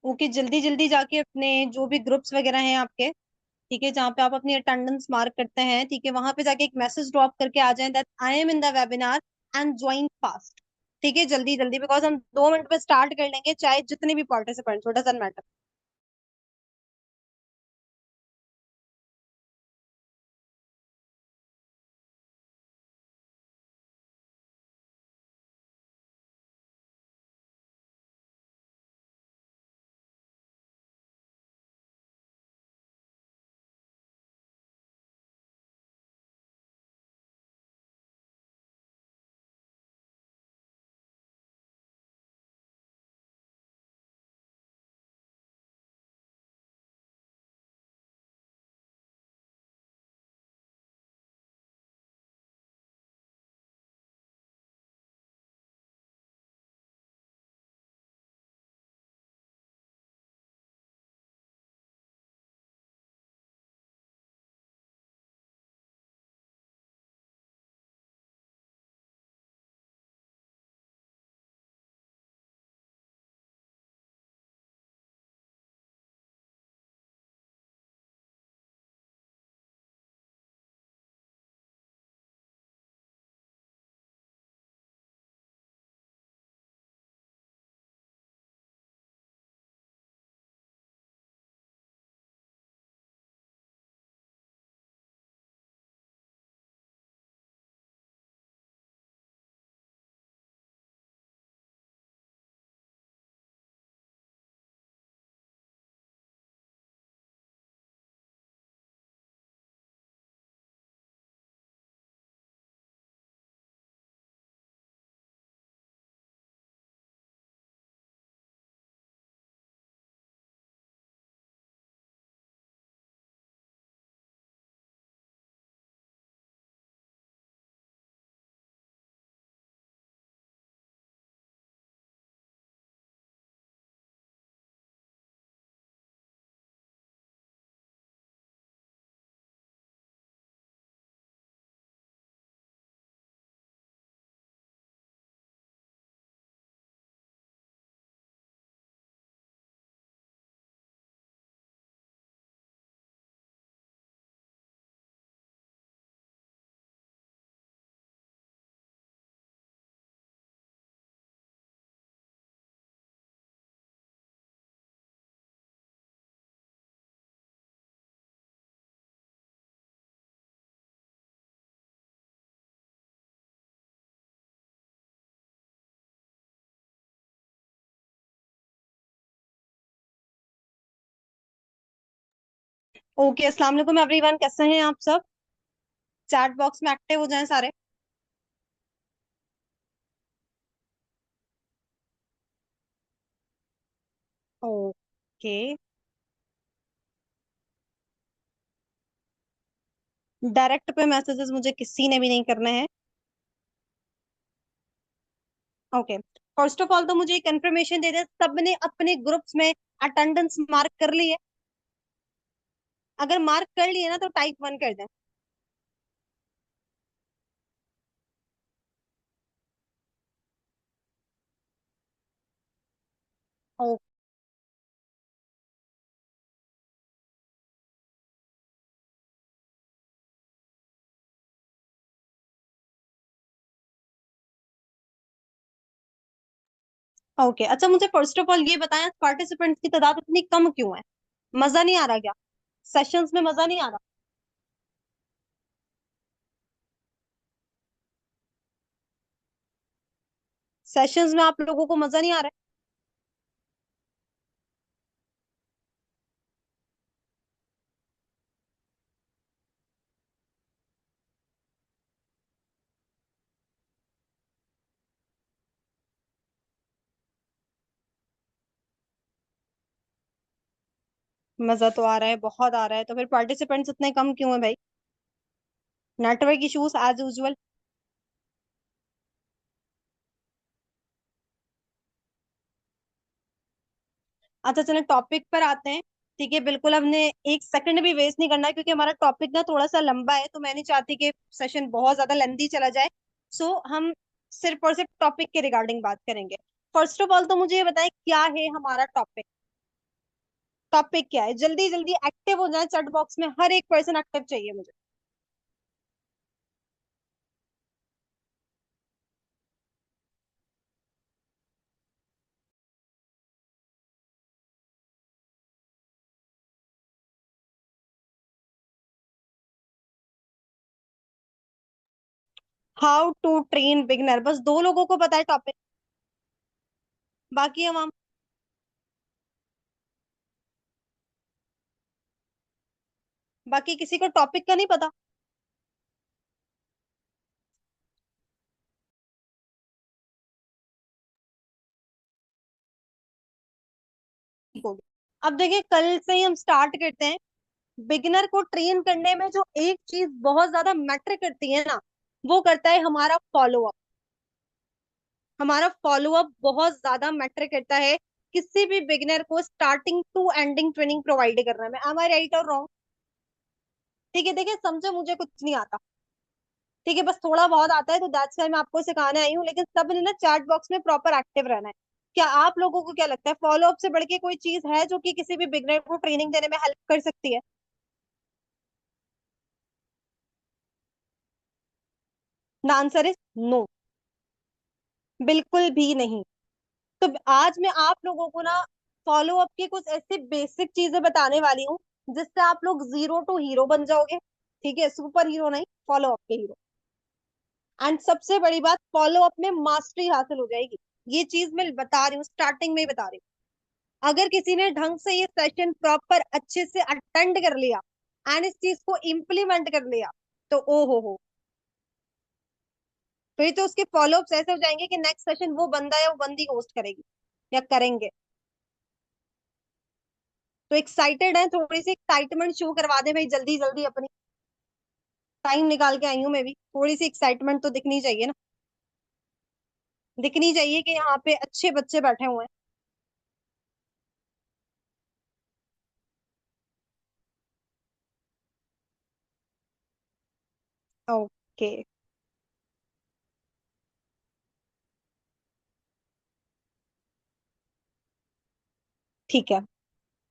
Okay, जल्दी जल्दी जाके अपने जो भी ग्रुप्स वगैरह हैं आपके, ठीक है, जहाँ पे आप अपनी अटेंडेंस मार्क करते हैं, ठीक है, वहां पे जाके एक मैसेज ड्रॉप करके आ जाएं that I am in the webinar and join fast. ठीक है, जल्दी जल्दी, बिकॉज हम 2 मिनट में स्टार्ट कर लेंगे, चाहे जितने भी पार्टिसिपेंट्स हो, डजंट मैटर। ओके, अस्सलाम वालेकुम एवरीवन, कैसे हैं आप सब? चैट बॉक्स में एक्टिव हो जाएं सारे। ओके, डायरेक्ट पे मैसेजेस मुझे किसी ने भी नहीं करने हैं। ओके, फर्स्ट ऑफ ऑल तो मुझे कंफर्मेशन दे दे, सबने अपने ग्रुप्स में अटेंडेंस मार्क कर ली है? अगर मार्क कर लिए ना तो टाइप 1 कर दें। ओ, ओके, अच्छा, मुझे फर्स्ट ऑफ ऑल ये बताएं, पार्टिसिपेंट्स की तादाद इतनी कम क्यों है? मजा नहीं आ रहा क्या? सेशंस में मजा नहीं आ रहा? सेशंस में आप लोगों को मजा नहीं आ रहा है? मजा तो आ रहा है, बहुत आ रहा है, तो फिर पार्टिसिपेंट्स इतने कम क्यों है भाई? Network issues as usual. अच्छा, चलो टॉपिक पर आते हैं। ठीक है, बिल्कुल, हमने एक सेकंड भी वेस्ट नहीं करना है, क्योंकि हमारा टॉपिक ना थोड़ा सा लंबा है, तो मैं नहीं चाहती कि सेशन बहुत ज्यादा लेंथी चला जाए। सो हम सिर्फ और सिर्फ टॉपिक के रिगार्डिंग बात करेंगे। फर्स्ट ऑफ ऑल तो मुझे ये बताएं, क्या है हमारा टॉपिक? टॉपिक क्या है, जल्दी जल्दी एक्टिव हो जाए चैट बॉक्स में, हर एक पर्सन एक्टिव चाहिए मुझे। हाउ टू ट्रेन बिगनर, बस दो लोगों को पता है टॉपिक, बाकी हम बाकी किसी को टॉपिक का नहीं पता। ठीक हो गया। अब देखिए कल से ही हम स्टार्ट करते हैं। बिगिनर को ट्रेन करने में जो एक चीज बहुत ज्यादा मैटर करती है ना, वो करता है हमारा फॉलो अप। हमारा फॉलो अप बहुत ज्यादा मैटर करता है किसी भी बिगिनर को starting to ending training provide करने में। एम आई राइट और रॉन्ग? ठीक है, देखिए समझो, मुझे कुछ नहीं आता, ठीक है, बस थोड़ा बहुत आता है, तो दैट्स व्हाई मैं आपको सिखाने आई हूँ, लेकिन सब ने ना चैट बॉक्स में प्रॉपर एक्टिव रहना है। क्या आप लोगों को क्या लगता है, फॉलो अप से बढ़ के कोई चीज है जो कि किसी भी बिगनर को ट्रेनिंग देने में हेल्प कर सकती है? द आंसर इज नो, बिल्कुल भी नहीं। तो आज मैं आप लोगों को ना फॉलो अप की कुछ ऐसी बेसिक चीजें बताने वाली हूँ जिससे आप लोग जीरो टू हीरो बन जाओगे। ठीक है, सुपर हीरो नहीं, फॉलो अप के हीरो। एंड सबसे बड़ी बात, फॉलो अप में मास्टरी हासिल हो जाएगी। ये चीज मैं बता रही हूँ, स्टार्टिंग में ही बता रही हूँ। अगर किसी ने ढंग से ये सेशन प्रॉपर अच्छे से अटेंड कर लिया एंड इस चीज को इम्प्लीमेंट कर लिया, तो ओ हो, फिर तो उसके फॉलो अप्स ऐसे हो जाएंगे कि नेक्स्ट सेशन वो बंदा या वो बंदी होस्ट करेगी या करेंगे। तो एक्साइटेड है, थोड़ी सी एक्साइटमेंट शो करवा दे भाई, जल्दी जल्दी अपनी। टाइम निकाल के आई हूँ मैं भी, थोड़ी सी एक्साइटमेंट तो दिखनी चाहिए ना, दिखनी चाहिए कि यहाँ पे अच्छे बच्चे बैठे हुए हैं। ओके, ठीक है।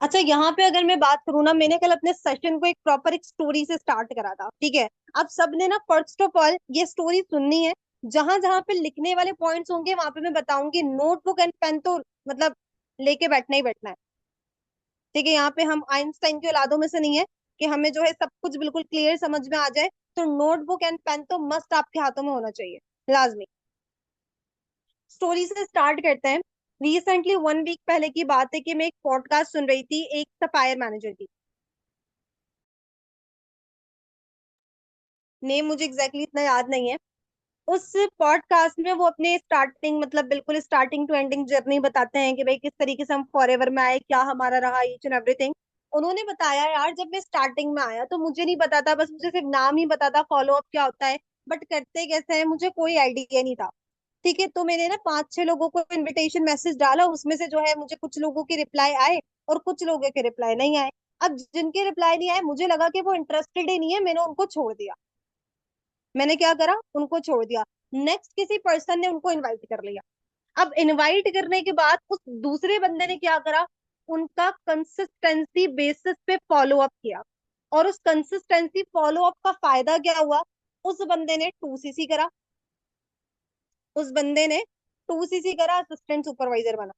अच्छा, यहाँ पे अगर मैं बात करूँ ना, मैंने कल अपने सेशन को एक प्रॉपर एक स्टोरी से स्टार्ट करा था, ठीक है। अब सबने ना फर्स्ट ऑफ ऑल ये स्टोरी सुननी है। जहां जहां पे लिखने वाले पॉइंट्स होंगे वहां पे मैं बताऊंगी, नोटबुक एंड पेन तो मतलब लेके बैठना ही बैठना है। ठीक है, यहाँ पे हम आइंस्टाइन की औलादों में से नहीं है कि हमें जो है सब कुछ बिल्कुल क्लियर समझ में आ जाए। तो नोटबुक एंड पेन तो मस्ट आपके हाथों में होना चाहिए, लाजमी। स्टोरी से स्टार्ट करते हैं। रिसेंटली 1 वीक पहले की बात है कि मैं एक पॉडकास्ट सुन रही थी एक सफायर मैनेजर की। नेम मुझे एग्जैक्टली इतना याद नहीं है। उस पॉडकास्ट में वो अपने स्टार्टिंग मतलब बिल्कुल स्टार्टिंग टू एंडिंग जर्नी बताते हैं कि भाई किस तरीके से हम फॉरएवर में आए, क्या हमारा रहा, ईच एंड एवरीथिंग। उन्होंने बताया यार, जब मैं स्टार्टिंग में आया तो मुझे नहीं पता था, बस मुझे सिर्फ नाम ही पता था फॉलो अप क्या होता है, बट करते कैसे हैं मुझे कोई आइडिया नहीं था। ठीक है, तो मैंने ना 5-6 लोगों को इनविटेशन मैसेज डाला, उसमें से जो है मुझे कुछ लोगों के रिप्लाई आए और कुछ लोगों के रिप्लाई नहीं आए। अब जिनके रिप्लाई नहीं आए, मुझे लगा कि वो इंटरेस्टेड ही नहीं है, मैंने उनको छोड़ दिया। मैंने क्या करा, उनको छोड़ दिया। नेक्स्ट किसी पर्सन ने उनको इनवाइट कर लिया। अब इनवाइट करने के बाद उस दूसरे बंदे ने क्या करा, उनका कंसिस्टेंसी बेसिस पे फॉलो अप किया। और उस कंसिस्टेंसी फॉलो अप का फायदा क्या हुआ, उस बंदे ने 2 CC करा। उस बंदे ने 2 CC करा, असिस्टेंट सुपरवाइजर बना।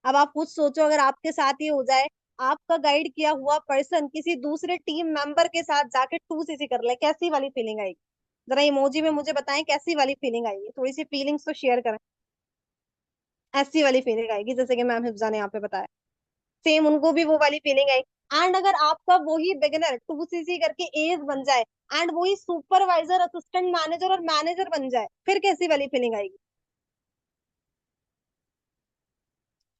अब आप खुद सोचो, अगर आपके साथ ये हो जाए, आपका गाइड किया हुआ पर्सन किसी दूसरे टीम मेंबर के साथ जाके 2 CC कर ले, कैसी वाली फीलिंग आएगी? जरा इमोजी में मुझे बताएं कैसी वाली फीलिंग आएगी, थोड़ी सी फीलिंग्स तो शेयर करें। ऐसी वाली फीलिंग आएगी जैसे कि मैम हिफ्जा ने यहाँ पे बताया, सेम उनको भी वो वाली फीलिंग आई। एंड अगर आपका वही बिगिनर 2 CC करके एज बन जाए एंड वही सुपरवाइजर असिस्टेंट मैनेजर और मैनेजर बन जाए, फिर कैसी वाली फीलिंग आएगी?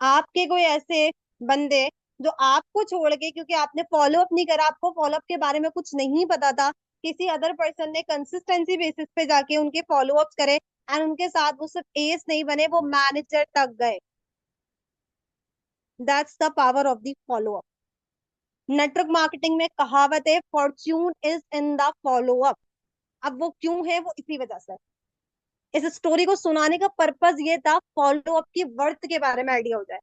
आपके कोई ऐसे बंदे जो आपको छोड़ के, क्योंकि आपने फॉलो अप नहीं करा, आपको फॉलो अप के बारे में कुछ नहीं पता था, किसी अदर पर्सन ने कंसिस्टेंसी बेसिस पे जाके उनके फॉलो अप्स करे एंड उनके साथ वो सिर्फ एस नहीं बने, वो मैनेजर तक गए। That's the power of the follow up. Network marketing में कहावत है, Fortune is in the follow up. अब वो क्यों है, वो इसी वजह से है। इस स्टोरी को सुनाने का पर्पज ये था, फॉलो अप की वर्थ के बारे में आइडिया हो जाए।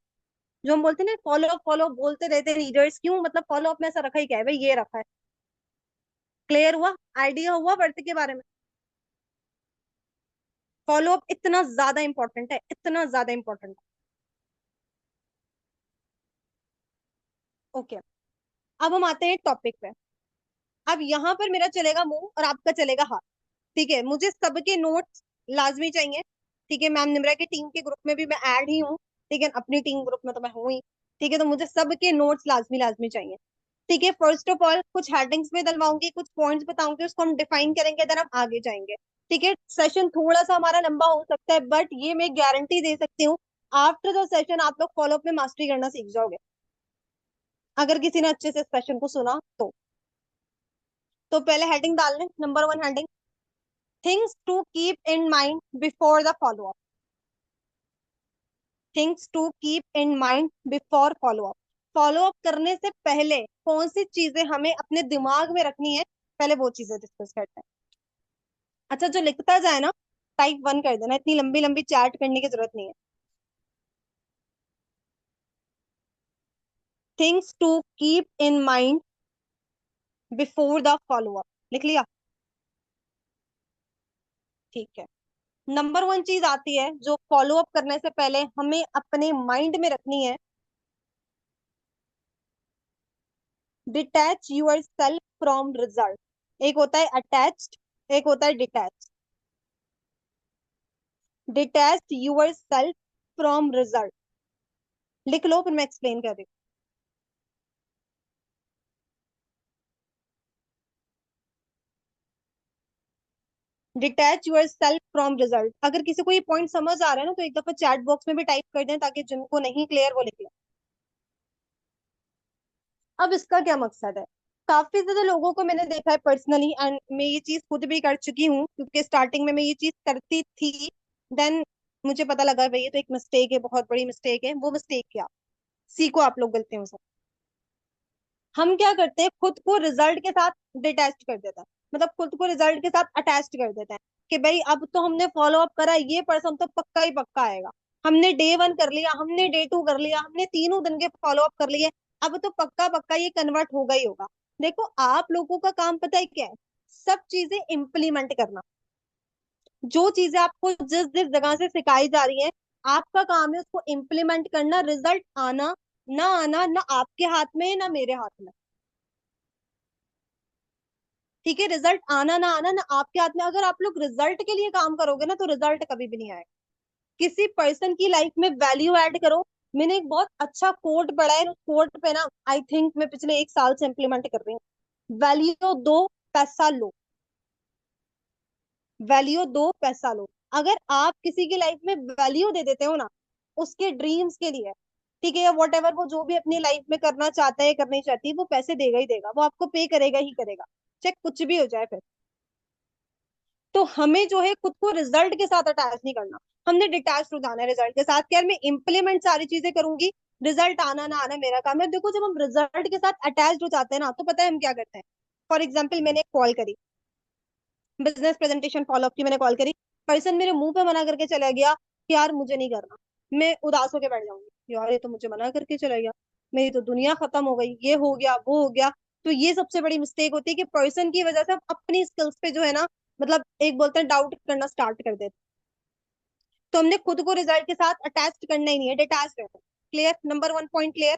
जो हम बोलते हैं ना फॉलो अप बोलते रहते हैं लीडर्स, क्यों, मतलब फॉलो अप में ऐसा रखा ही क्या है भाई, ये रखा है। क्लियर हुआ, आइडिया हुआ वर्थ के बारे में। फॉलो अप इतना ज्यादा इंपॉर्टेंट है, इतना ज्यादा इंपॉर्टेंट है। ओके, अब हम आते हैं टॉपिक पे। अब यहाँ पर मेरा चलेगा मुंह और आपका चलेगा हाथ। ठीक है, मुझे सबके नोट्स लाजमी चाहिए। ठीक है, मैम निम्रा की टीम के ग्रुप में भी मैं ऐड ही हूँ। ठीक है, अपनी टीम ग्रुप में तो मैं हूँ ही। ठीक है, तो मुझे सबके नोट्स लाजमी लाजमी चाहिए। ठीक है, फर्स्ट ऑफ ऑल कुछ हेडिंग्स में डलवाऊंगी, कुछ पॉइंट्स बताऊंगी, उसको हम डिफाइन करेंगे, देन हम आगे जाएंगे। ठीक है, सेशन थोड़ा सा हमारा लंबा हो सकता है, बट ये मैं गारंटी दे सकती हूँ, आफ्टर द सेशन आप लोग फॉलो अप में मास्टरी करना सीख जाओगे, अगर किसी ने अच्छे से सेशन को सुना तो पहले हेडिंग डाल लें, number one heading, things to keep in mind before the follow up. Things to keep in mind before follow up. Follow up करने से पहले कौन सी चीजें हमें अपने दिमाग में रखनी है, पहले वो चीजें डिस्कस करते हैं। अच्छा, जो लिखता जाए ना, टाइप वन कर देना, इतनी लंबी लंबी चैट करने की जरूरत नहीं है। Things to keep in mind before the follow up, लिख लिया? ठीक है, नंबर वन चीज आती है जो फॉलो अप करने से पहले हमें अपने माइंड में रखनी है, detach yourself from result. एक होता है अटैच्ड, एक होता है detach. Detach yourself from result, लिख लो, फिर मैं एक्सप्लेन कर रही हूँ। Detach yourself from result, अगर किसी को ये पॉइंट समझ आ रहा है ना, तो एक दफा चैट बॉक्स में भी टाइप कर दें, ताकि जिनको नहीं क्लियर वो लिख लें। अब इसका क्या मकसद है, काफी ज्यादा लोगों को मैंने देखा है पर्सनली, एंड मैं ये चीज खुद भी कर चुकी हूँ, क्योंकि स्टार्टिंग में मैं ये चीज करती थी। देन मुझे पता लगा भाई ये तो एक मिस्टेक है, बहुत बड़ी मिस्टेक है। वो मिस्टेक क्या, सीखो आप लोग गलतियों से। हम क्या करते हैं, खुद को रिजल्ट के साथ डिटैच कर देते हैं, मतलब खुद को रिजल्ट के साथ अटैच कर देते हैं, कि भाई अब तो हमने फॉलो अप करा, ये पर्सन तो पक्का ही पक्का आएगा। हमने डे वन कर लिया, हमने डे टू कर लिया, हमने तीनों दिन के फॉलो अप कर लिए, अब तो पक्का पक्का ये कन्वर्ट होगा ही होगा। देखो, आप लोगों का काम पता है क्या है, सब चीजें इम्प्लीमेंट करना। जो चीजें आपको जिस जिस जगह से सिखाई जा रही है, आपका काम है उसको इम्प्लीमेंट करना। रिजल्ट आना ना आना ना आपके हाथ में है ना मेरे हाथ में। ठीक है, रिजल्ट आना ना आना ना आपके हाथ में। अगर आप लोग रिजल्ट के लिए काम करोगे ना, तो रिजल्ट कभी भी नहीं आएगा। किसी पर्सन की लाइफ में वैल्यू ऐड करो। मैंने एक बहुत अच्छा कोट पढ़ा है, उस कोट पे ना आई थिंक मैं पिछले एक साल से इम्प्लीमेंट कर रही हूँ, वैल्यू दो पैसा लो। वैल्यू दो पैसा लो। अगर आप किसी की लाइफ में वैल्यू दे देते हो ना, उसके ड्रीम्स के लिए, ठीक है, या वॉट एवर वो जो भी अपनी लाइफ में करना चाहता है करनी चाहती है, वो पैसे देगा ही देगा, वो आपको पे करेगा ही करेगा, चाहे कुछ भी हो जाए फिर। तो हमें जो है खुद को रिजल्ट के साथ अटैच नहीं करना, हमने डिटैच हो जाना है रिजल्ट के साथ। यार मैं इंप्लीमेंट सारी चीजें करूंगी, रिजल्ट आना ना आना मेरा काम है। देखो, जब हम रिजल्ट के साथ अटैच हो जाते हैं ना, तो पता है हम क्या करते हैं। फॉर एग्जाम्पल, मैंने कॉल करी, बिजनेस प्रेजेंटेशन फॉलो अप की मैंने कॉल करी, पर्सन मेरे मुंह पे मना करके चला गया कि यार मुझे नहीं करना, मैं उदास होकर बैठ जाऊंगी, यार ये तो मुझे मना करके चला गया, मेरी तो दुनिया खत्म हो गई, ये हो गया वो हो गया। तो ये सबसे बड़ी मिस्टेक होती है कि पर्सन की वजह से हम अपनी स्किल्स पे जो है ना, मतलब एक बोलते हैं डाउट करना स्टार्ट कर देते। तो हमने खुद को रिजल्ट के साथ अटैच करना ही नहीं है, डिटैच रहना है। Clear, number one point clear.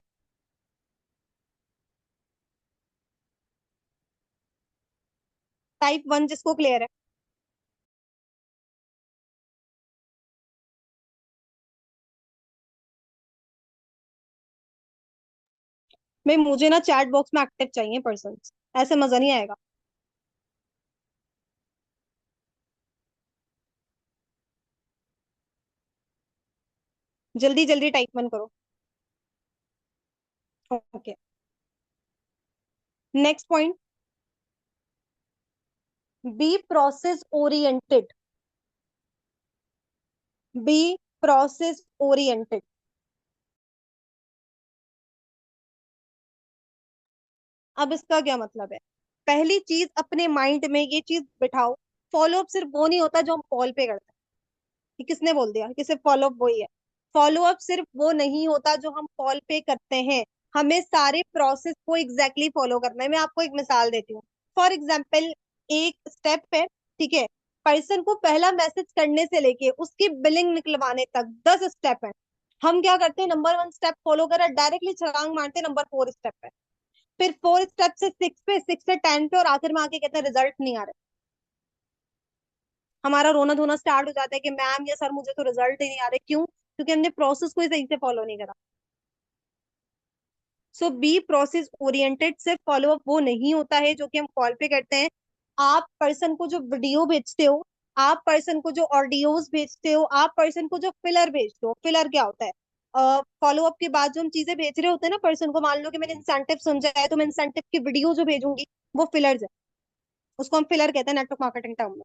Type one जिसको क्लियर है। मैं मुझे ना चैट बॉक्स में एक्टिव चाहिए पर्सन, ऐसे मजा नहीं आएगा। जल्दी जल्दी टाइप वन करो। Okay, next point, be process oriented. Be process oriented. अब इसका क्या मतलब है, पहली चीज अपने माइंड में ये चीज बिठाओ, फॉलो अप सिर्फ वो नहीं होता जो हम कॉल पे करते हैं। ये किसने बोल दिया कि सिर्फ फॉलो अप वही है? फॉलो अप सिर्फ वो नहीं होता जो हम कॉल पे करते हैं, हमें सारे प्रोसेस को एग्जैक्टली exactly फॉलो करना है। मैं आपको एक मिसाल देती हूँ। फॉर एग्जाम्पल, एक स्टेप है, ठीक है, पर्सन को पहला मैसेज करने से लेके उसकी बिलिंग निकलवाने तक 10 स्टेप है। हम क्या करते हैं, नंबर 1 स्टेप फॉलो करा, डायरेक्टली छलांग मारते हैं नंबर 4 स्टेप पे, फिर 4 स्टेप से 6 पे, 6 से 10 पे, और आखिर में आके कहते हैं रिजल्ट नहीं आ रहा। हमारा रोना धोना स्टार्ट हो जाता है कि मैम या सर मुझे तो रिजल्ट ही नहीं आ रहे। क्यों? क्योंकि हमने प्रोसेस को ही सही से फॉलो नहीं करा। सो बी प्रोसेस ओरिएंटेड। सिर्फ फॉलो अप वो नहीं होता है जो कि हम कॉल पे करते हैं। आप पर्सन को जो वीडियो भेजते हो, आप पर्सन को जो ऑडियोज भेजते हो, आप पर्सन को जो फिलर भेजते हो, फिलर क्या होता है? फॉलो अप के बाद जो हम चीजें भेज रहे होते हैं ना पर्सन को, मान लो कि मैंने इंसेंटिव समझा है तो मैं इंसेंटिव की वीडियो जो भेजूंगी वो फिलर्स है। उसको हम फिलर कहते हैं नेटवर्क मार्केटिंग टर्म में।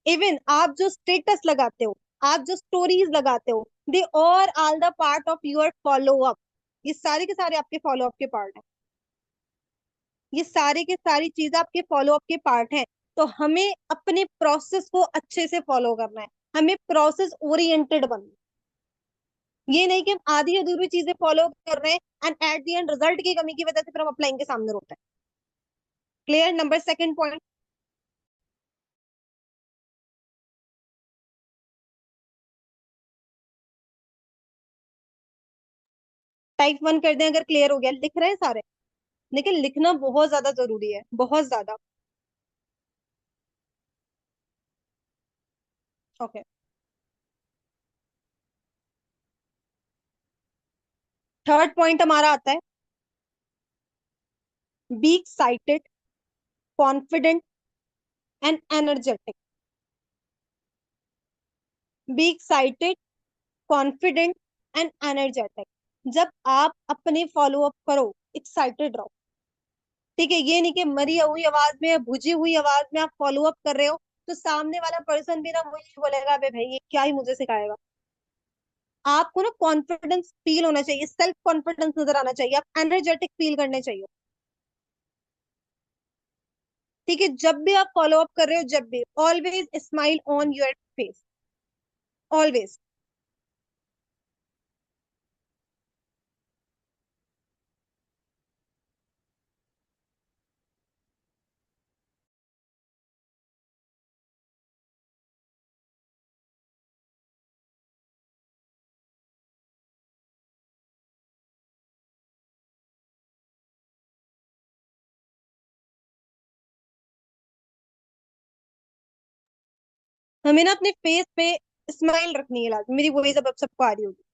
इवन आप जो स्टेटस लगाते हो, आप जो स्टोरीज लगाते हो, they all the part of your follow up. ये सारे के सारे आपके फॉलो अप के पार्ट हैं। ये सारे के सारी चीजें आपके फॉलो अप के पार्ट हैं। तो हमें अपने प्रोसेस को अच्छे से फॉलो करना है, हमें प्रोसेस ओरिएंटेड बनना है। ये नहीं कि हम आधी अधूरी चीजें फॉलो कर रहे हैं and at the end result की कमी की वजह से फिर हम अप्लाइंग के सामने रोते हैं। Clear? Number second point, type 1 कर दें अगर क्लियर हो गया। लिख रहे हैं सारे? लेकिन लिखना बहुत ज्यादा जरूरी है, बहुत ज्यादा। ओके। थर्ड पॉइंट हमारा आता है, be excited, confident and energetic. Be excited, confident and energetic. जब आप अपने फॉलो अप करो, एक्साइटेड रहो। ठीक है, ये नहीं कि मरी हुई आवाज में या बुझी हुई आवाज में आप फॉलो अप कर रहे हो, तो सामने वाला पर्सन भी ना वही बोलेगा, अबे भाई ये क्या ही मुझे सिखाएगा। आपको ना कॉन्फिडेंस फील होना चाहिए, सेल्फ कॉन्फिडेंस नजर आना चाहिए, आप एनर्जेटिक फील करने चाहिए। ठीक है, जब भी आप फॉलो अप कर रहे हो, जब भी, always smile on your face, always. हमें ना अपने फेस पे स्माइल रखनी है लाजमी, मेरी वही जब अब सबको आ रही होगी।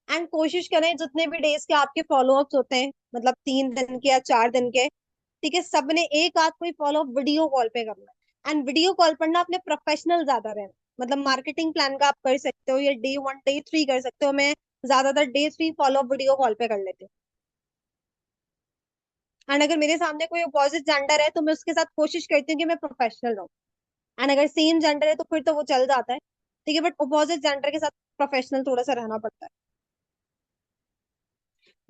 एंड कोशिश करें जितने भी डेज के आपके फॉलो अप्स होते हैं, मतलब 3 दिन के या 4 दिन के, ठीक है, सबने एक आध कोई फॉलो अप वीडियो कॉल पे करना है। एंड वीडियो कॉल पर ना अपने प्रोफेशनल ज्यादा रहना, मतलब मार्केटिंग प्लान का आप कर सकते हो, या डे 1 डे 3 कर सकते हो। मैं ज्यादातर day 3 follow up video call पे कर लेती हूँ। एंड अगर मेरे सामने कोई अपोजिट जेंडर है तो मैं उसके साथ कोशिश करती हूँ कि मैं प्रोफेशनल रहूँ। एंड अगर सेम जेंडर है तो फिर तो वो चल जाता है, ठीक है, बट अपोजिट जेंडर के साथ प्रोफेशनल थोड़ा सा रहना पड़ता है।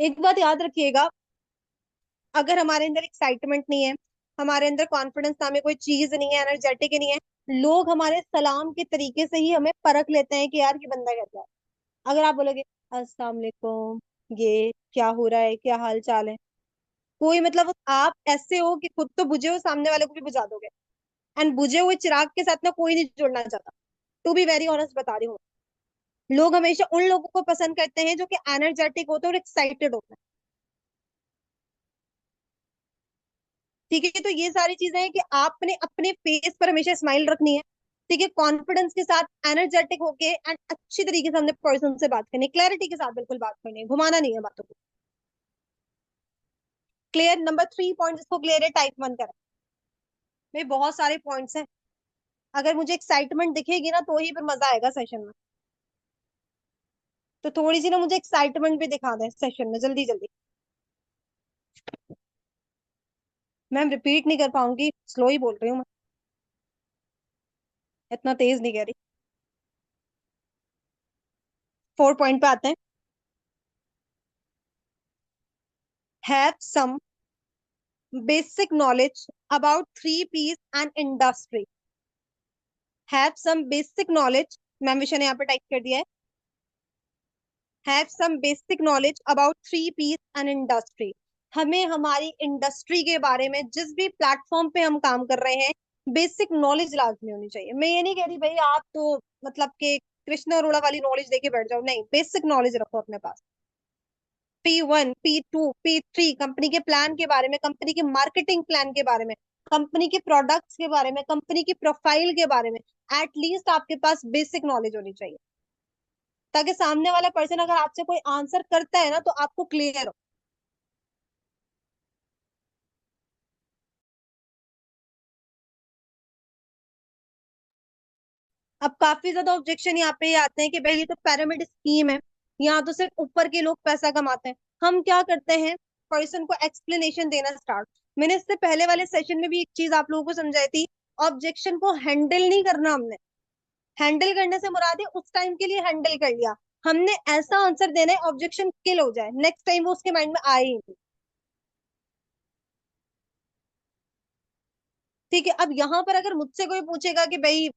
एक बात याद रखिएगा, अगर हमारे अंदर एक्साइटमेंट नहीं है, हमारे अंदर कॉन्फिडेंस नामे कोई चीज नहीं है, एनर्जेटिक ही नहीं है, लोग हमारे सलाम के तरीके से ही हमें परख लेते हैं कि यार ये बंदा कैसा है। अगर आप बोलोगे अस्सलाम वालेकुम, ये क्या हो रहा है, क्या हाल चाल है, कोई मतलब आप ऐसे हो कि खुद तो बुझे हो, सामने वाले को भी बुझा दोगे। एंड बुझे हुए चिराग के साथ ना कोई नहीं जुड़ना चाहता। टू बी वेरी ऑनेस्ट बता रही हूँ, लोग हमेशा उन लोगों को पसंद करते हैं जो कि एनर्जेटिक होते हैं और एक्साइटेड होते हैं। ठीक है, तो ये सारी चीजें हैं कि आपने अपने फेस पर हमेशा स्माइल रखनी है। ठीक है, कॉन्फिडेंस के साथ, एनर्जेटिक होके एंड अच्छी तरीके से हमने पर्सन से बात करनी है, क्लैरिटी के साथ बिल्कुल बात करनी है, घुमाना नहीं है बातों को। क्लियर? नंबर 3 पॉइंट जिसको क्लियर है टाइप 1 करें। में बहुत सारे पॉइंट्स हैं, अगर मुझे एक्साइटमेंट दिखेगी ना तो ही फिर मजा आएगा सेशन में। तो थोड़ी सी ना मुझे एक्साइटमेंट भी दिखा दें सेशन में, जल्दी जल्दी। मैम रिपीट नहीं कर पाऊंगी, स्लो ही बोल रही हूँ मैं, इतना तेज नहीं कह रही। 4 पॉइंट पे आते हैं। Have some basic knowledge about 3 P's and industry. Have some basic knowledge ma'am विषय ने यहाँ पे टाइप कर दिया है, have some basic knowledge about three P's and industry. हमें हमारी इंडस्ट्री के बारे में, जिस भी प्लेटफॉर्म पे हम काम कर रहे हैं, बेसिक नॉलेज लाजमी होनी चाहिए। मैं ये नहीं कह रही भाई आप तो मतलब कि कृष्णा अरोड़ा वाली नॉलेज देके बैठ जाओ, नहीं, बेसिक नॉलेज रखो अपने पास। P1, P2, P3, कंपनी के प्लान के बारे में, कंपनी के मार्केटिंग प्लान के बारे में, कंपनी के प्रोडक्ट्स के बारे में, कंपनी की प्रोफाइल के बारे में, एटलीस्ट आपके पास बेसिक नॉलेज होनी चाहिए, ताकि सामने वाला पर्सन अगर आपसे कोई आंसर करता है ना तो आपको क्लियर हो। अब काफी ज्यादा ऑब्जेक्शन यहाँ पे आते हैं कि भाई ये तो पिरामिड स्कीम है, यहाँ तो सिर्फ ऊपर के लोग पैसा कमाते हैं। हम क्या करते हैं, पर्सन को एक्सप्लेनेशन देना स्टार्ट। मैंने इससे पहले वाले सेशन में भी एक चीज आप लोगों को समझाई थी, ऑब्जेक्शन को हैंडल नहीं करना हमने। हैंडल करने से मुराद है उस टाइम के लिए हैंडल कर लिया, हमने ऐसा आंसर देना है ऑब्जेक्शन किल हो जाए, नेक्स्ट टाइम वो उसके माइंड में आए ही नहीं। ठीक है, अब यहाँ पर अगर मुझसे कोई पूछेगा कि भाई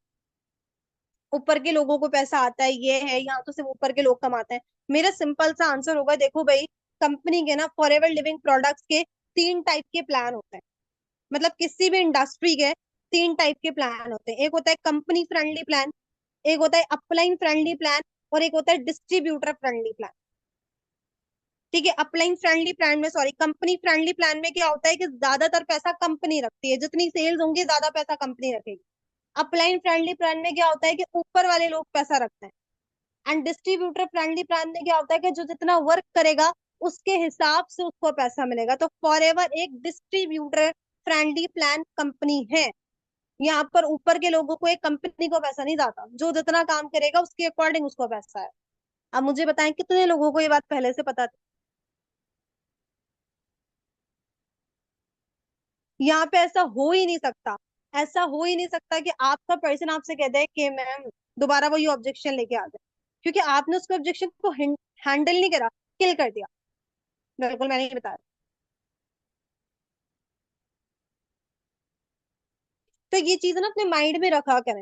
ऊपर के लोगों को पैसा आता है, ये है, यहाँ तो सिर्फ ऊपर के लोग कमाते हैं, मेरा सिंपल सा आंसर होगा, देखो भाई, कंपनी के ना फॉरएवर लिविंग प्रोडक्ट्स के तीन टाइप के प्लान होते हैं। मतलब किसी भी इंडस्ट्री के तीन टाइप के प्लान होते हैं, एक होता है कंपनी फ्रेंडली प्लान, एक होता है अपलाइन फ्रेंडली प्लान, और एक होता है डिस्ट्रीब्यूटर फ्रेंडली प्लान। ठीक है, अपलाइन फ्रेंडली प्लान में, सॉरी, कंपनी फ्रेंडली प्लान में क्या होता है कि ज्यादातर पैसा कंपनी रखती है, जितनी सेल्स होंगी ज्यादा पैसा कंपनी रखेगी। अपलाइन फ्रेंडली प्लान में क्या होता है कि ऊपर वाले लोग पैसा रखते हैं। एंड डिस्ट्रीब्यूटर फ्रेंडली प्लान में क्या होता है कि जो जितना वर्क करेगा उसके हिसाब से उसको पैसा मिलेगा। तो फॉर एवर एक डिस्ट्रीब्यूटर फ्रेंडली प्लान कंपनी है। यहाँ पर ऊपर के लोगों को, एक कंपनी को पैसा नहीं जाता, जो जितना काम करेगा उसके अकॉर्डिंग उसको पैसा है। अब मुझे बताएं कितने लोगों को ये बात पहले से पता थी। यहाँ पे ऐसा हो ही नहीं सकता, ऐसा हो ही नहीं सकता कि आपका पर्सन आपसे कह दे कि मैम दोबारा वो ये ऑब्जेक्शन लेके आ जाए, क्योंकि आपने उसके ऑब्जेक्शन को हैंडल नहीं करा, किल कर दिया। बिल्कुल मैंने नहीं बताया। तो ये चीज ना अपने माइंड में रखा करें।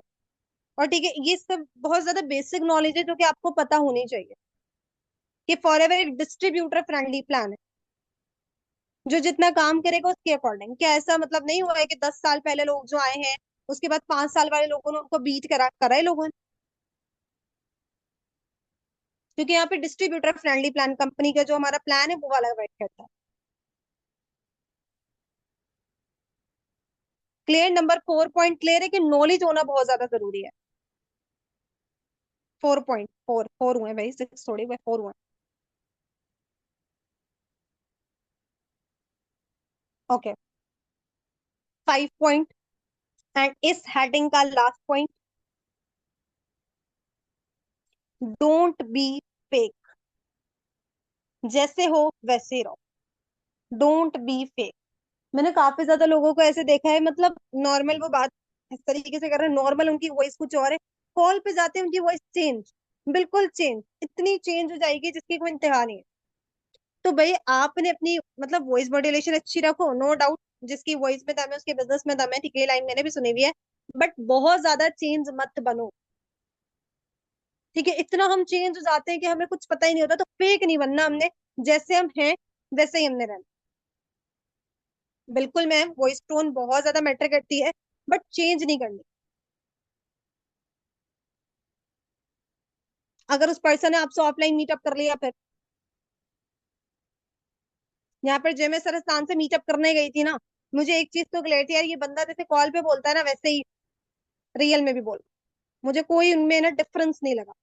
और ठीक है, ये सब बहुत ज्यादा बेसिक नॉलेज है जो कि आपको पता होनी चाहिए कि फॉर एवर एक डिस्ट्रीब्यूटर फ्रेंडली प्लान है, जो जितना काम करेगा उसके अकॉर्डिंग। क्या ऐसा मतलब नहीं हुआ है कि 10 साल पहले लोग जो आए हैं उसके बाद 5 साल वाले लोगों ने उनको बीट करा है लोगों ने? क्योंकि यहाँ पे डिस्ट्रीब्यूटर फ्रेंडली प्लान कंपनी का जो हमारा प्लान है वो वाला वेट करता है। क्लियर? नंबर 4 पॉइंट क्लियर है कि नॉलेज होना बहुत ज्यादा जरूरी है। 4 पॉइंट, फोर हुए भाई, 6 थोड़ी हुए, 4 हुए। ओके, 5 पॉइंट, एंड इस हेडिंग का last point, don't be fake. जैसे हो वैसे रहो, डोंट बी फेक। मैंने काफी ज्यादा लोगों को ऐसे देखा है, मतलब नॉर्मल वो बात इस तरीके से कर रहे हैं, नॉर्मल उनकी वॉइस कुछ और है, कॉल पे जाते हैं उनकी वॉइस चेंज, बिल्कुल चेंज, इतनी चेंज हो जाएगी जिसकी कोई इंतहा नहीं है। तो भाई आपने अपनी मतलब वॉइस मॉड्यूलेशन अच्छी रखो, नो डाउट, जिसकी वॉइस में दम है उसके बिजनेस में दम है, ठीक है, लाइन मैंने भी सुनी हुई है, बट बहुत ज्यादा चेंज मत बनो। ठीक है, इतना हम चेंज हो जाते हैं कि हमें कुछ पता ही नहीं होता, तो फेक नहीं बनना हमने, जैसे हम हैं वैसे ही हमने रहना। बिल्कुल मैम, वॉइस टोन बहुत ज्यादा मैटर करती है, बट चेंज नहीं करनी। अगर उस पर्सन ने आपसे ऑफलाइन मीटअप कर लिया, फिर यहाँ पर जय मैं सरस्तान से मीटअप करने गई थी ना, मुझे एक चीज तो क्लियर थी यार, ये बंदा जैसे कॉल पे बोलता है ना वैसे ही रियल में भी बोल, मुझे कोई उनमें ना डिफरेंस नहीं लगा,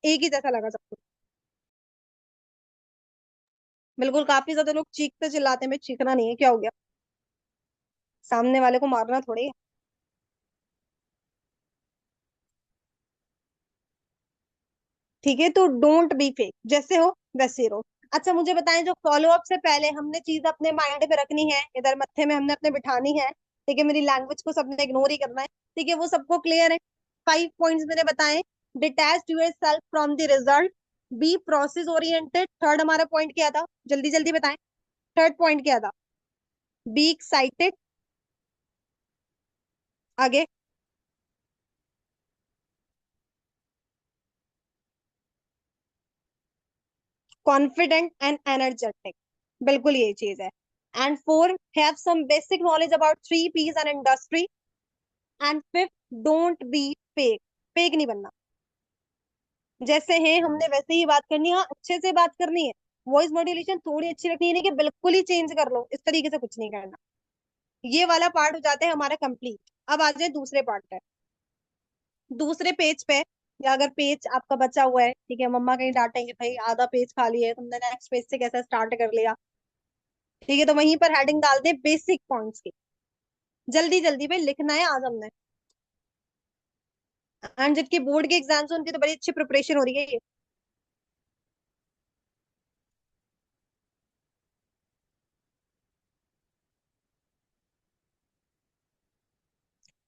एक ही जैसा लगा सब कुछ। बिल्कुल, काफी ज्यादा लोग चीखते चिल्लाते हैं, भाई चीखना नहीं है, क्या हो गया, सामने वाले को मारना थोड़ी है। ठीक है, तो डोंट बी फेक, जैसे हो वैसे रहो। अच्छा मुझे बताएं, जो फॉलो अप से पहले हमने चीज अपने माइंड पे रखनी है, इधर मत्थे में हमने अपने बिठानी है, ठीक है, मेरी लैंग्वेज को सबने इग्नोर ही करना है, ठीक है, वो सबको क्लियर है। 5 पॉइंट्स मैंने बताए, detach yourself from the result, be process oriented, third हमारा पॉइंट क्या था, जल्दी जल्दी बताएं, थर्ड पॉइंट क्या था, बी एक्साइटेड, आगे, कॉन्फिडेंट एंड एनर्जेटिक, बिल्कुल ये चीज है। And four, have some basic knowledge about three P's and industry. And fifth, don't be fake, fake नहीं बनना। जैसे हैं हमने वैसे ही बात करनी है, हाँ अच्छे से बात करनी है। वॉइस मॉड्यूलेशन थोड़ी अच्छी रखनी है, नहीं कि बिल्कुल ही चेंज कर लो, इस तरीके से कुछ नहीं करना। ये वाला पार्ट हो जाता है हमारा कंप्लीट। अब आ जाए दूसरे पार्ट पे। दूसरे पेज पे, या अगर पेज आपका बचा हुआ है, ठीक है, मम्मा कहीं डांटेंगे भाई आधा पेज खाली है, तुमने नेक्स्ट पेज से कैसे स्टार्ट कर लिया, ठीक है, तो वहीं पर हेडिंग डाल दे बेसिक पॉइंट्स की। जल्दी जल्दी भाई लिखना है आज हमने। एंड जिनकी बोर्ड के एग्जाम्स हैं उनकी तो बड़ी अच्छी प्रिपरेशन हो रही है ये।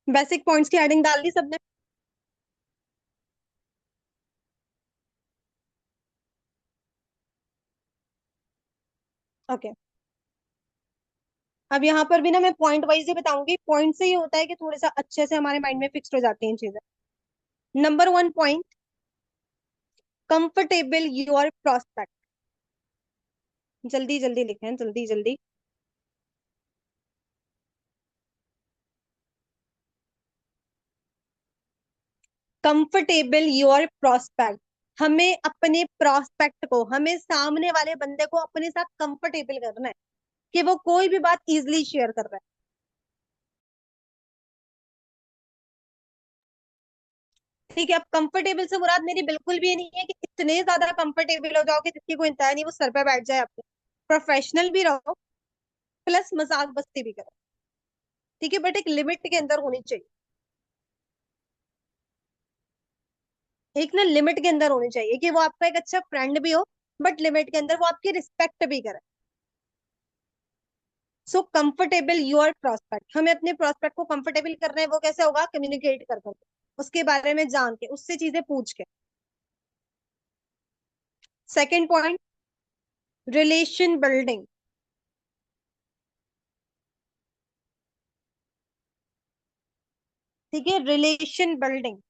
बेसिक पॉइंट्स की हेडिंग डाल दी सबने। ओके, अब यहाँ पर भी ना मैं पॉइंट वाइज ही बताऊंगी, पॉइंट से ही होता है कि थोड़ा सा अच्छे से हमारे माइंड में फिक्स हो जाती हैं चीजें। Number one point, comfortable your prospect. जल्दी जल्दी लिखें, जल्दी जल्दी। कंफर्टेबल योर प्रोस्पेक्ट, हमें अपने प्रोस्पेक्ट को, हमें सामने वाले बंदे को अपने साथ कंफर्टेबल करना है कि वो कोई भी बात इजिली शेयर कर रहा है। ठीक है, अब कंफर्टेबल से मुराद मेरी बिल्कुल भी ये नहीं है कि इतने ज्यादा कंफर्टेबल हो जाओ कि जिसकी कोई इंतहा नहीं, वो सर पे बैठ जाए आपके। प्रोफेशनल भी रहो, प्लस मजाक मस्ती भी करो, ठीक है, बट एक लिमिट के अंदर होनी चाहिए। एक ना लिमिट के अंदर होनी चाहिए कि वो आपका एक अच्छा फ्रेंड भी हो, बट लिमिट के अंदर वो आपकी रिस्पेक्ट भी करे। सो कंफर्टेबल योर प्रोस्पेक्ट, हमें अपने प्रोस्पेक्ट को कंफर्टेबल करना है, वो कैसे होगा, कम्युनिकेट कर करके, उसके बारे में जान के, उससे चीजें पूछ के। Second point, relation building. ठीक है, रिलेशन बिल्डिंग।